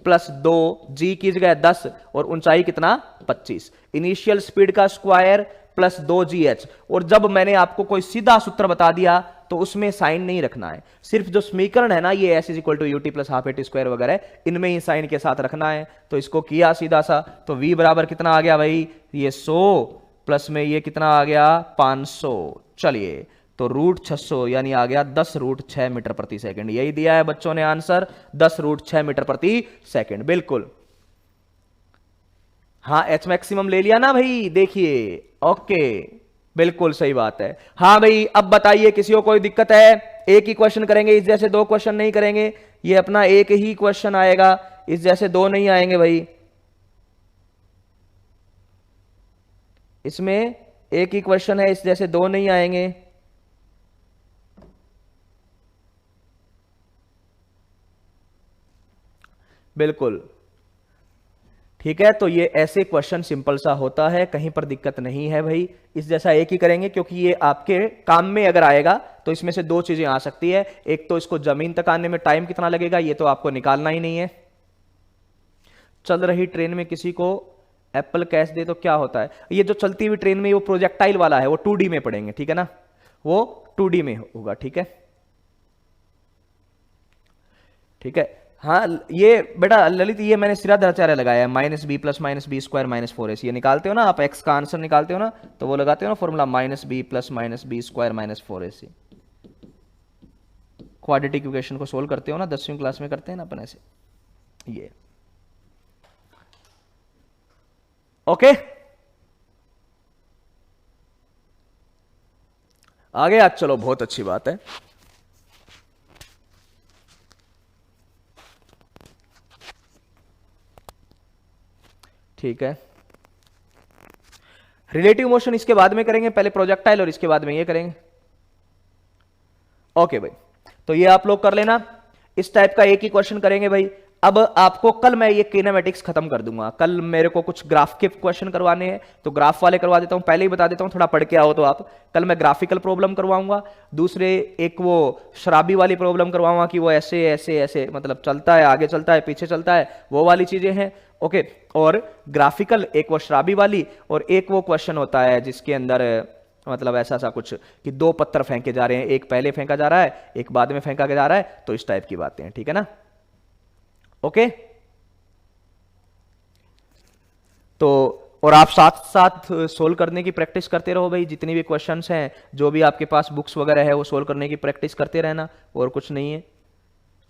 प्लस 2g की जगह 10 और ऊंचाई कितना 25, इनिशियल स्पीड का स्क्वायर प्लस 2gh। और जब मैंने आपको कोई सीधा सूत्र बता दिया तो उसमें साइन नहीं रखना है, सिर्फ जो समीकरण है ना ये S is equal to u t plus half eighty square वगैरह, इनमें ही साइन के साथ रखना है। तो इसको किया सीधा सा, तो v बराबर कितना आ गया भाई, ये 100 प्लस में ये कितना आ गया 500, चलिए तो √600 यानी आ गया 10√6 मीटर प्रति सेकंड। यही दिया है बच्चों ने आंसर, 10√6 मीटर प्रति सेकंड, बिल्कुल। हाँ, H मैक्सिमम ले लिया ना भाई, देखिए ओके, बिल्कुल सही बात है। हाँ भाई, अब बताइए किसी को कोई दिक्कत है, एक ही क्वेश्चन करेंगे, इस जैसे 2 क्वेश्चन नहीं करेंगे, ये अपना एक ही क्वेश्चन आएगा, इस जैसे 2 नहीं आएंगे भाई, इसमें एक ही क्वेश्चन है, इस जैसे 2 नहीं आएंगे। बिल्कुल ठीक है, तो ये ऐसे क्वेश्चन सिंपल सा होता है, कहीं पर दिक्कत नहीं है भाई। इस जैसा एक ही करेंगे क्योंकि ये आपके काम में अगर आएगा तो इसमें से 2 चीजें आ सकती है, एक तो इसको जमीन तक आने में टाइम कितना लगेगा ये तो आपको निकालना ही नहीं है। चल रही ट्रेन में किसी को एप्पल कैश दे तो क्या होता है, ये जो चलती हुई ट्रेन में वो प्रोजेक्टाइल वाला है वो 2D में पढ़ेंगे, ठीक है ना, वो 2D में होगा, ठीक है। ठीक है, हाँ ये बेटा ललित, ये मैंने सिराधाराचार्य लगाया है, -b plus -b square -4ac, ये निकालते हो ना आप, x का आंसर निकालते हो ना तो वो लगाते हो ना formula -b plus -b square -4ac। Quadratic equation को सोल्व करते हो ना, 10वीं क्लास में करते हैं ना अपन ऐसे, ये ओके। आगे आज चलो, बहुत अच्छी बात है। ठीक है, रिलेटिव मोशन इसके बाद में करेंगे, पहले प्रोजेक्टाइल और इसके बाद में ये करेंगे। ओके भाई, तो ये आप लोग कर लेना। इस टाइप का एक ही क्वेश्चन करेंगे भाई। अब आपको कल मैं ये किनेमेटिक्स खत्म कर दूंगा। कल मेरे को कुछ ग्राफ के क्वेश्चन करवाने हैं तो ग्राफ वाले करवा देता हूं, पहले ही बता देता हूं, थोड़ा पढ़ के आओ तो आप। कल मैं ग्राफिकल प्रॉब्लम करवाऊंगा, दूसरे एक वो शराबी वाली प्रॉब्लम करवाऊंगा कि वो ऐसे ऐसे ऐसे मतलब चलता है, आगे चलता है, पीछे चलता है, वो वाली चीजें हैं। ओके, और ग्राफिकल एक वो शराबी वाली, और एक वो क्वेश्चन होता है जिसके अंदर मतलब ऐसा सा कुछ कि दो पत्थर फेंके जा रहे हैं, एक पहले फेंका जा रहा है, एक बाद में फेंका जा रहा है, तो इस टाइप की बातें हैं, ठीक है ना। ओके, तो और आप साथ साथ सोल्व करने की प्रैक्टिस करते रहो भाई। जितनी भी क्वेश्चंस हैं, जो भी आपके पास बुक्स वगैरह है, वो सोल्व करने की प्रैक्टिस करते रहना, और कुछ नहीं है।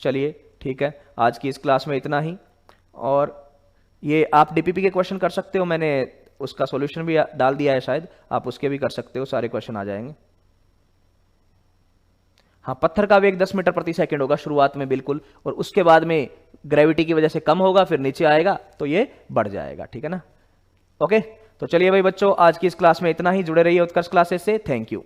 चलिए ठीक है, आज की इस क्लास में इतना ही। और ये आप डीपीपी के क्वेश्चन कर सकते हो, मैंने उसका सॉल्यूशन भी डाल दिया है, शायद आप उसके भी कर सकते हो, सारे क्वेश्चन आ जाएंगे। हाँ, पत्थर का वेग 10 मीटर प्रति सेकंड होगा शुरुआत में, बिल्कुल, और उसके बाद में ग्रेविटी की वजह से कम होगा, फिर नीचे आएगा तो ये बढ़ जाएगा, ठीक है ना। ओके, तो चलिए भाई बच्चों, आज की इस क्लास में इतना ही। जुड़े रहिए उत्कर्ष क्लासेस से। Thank you.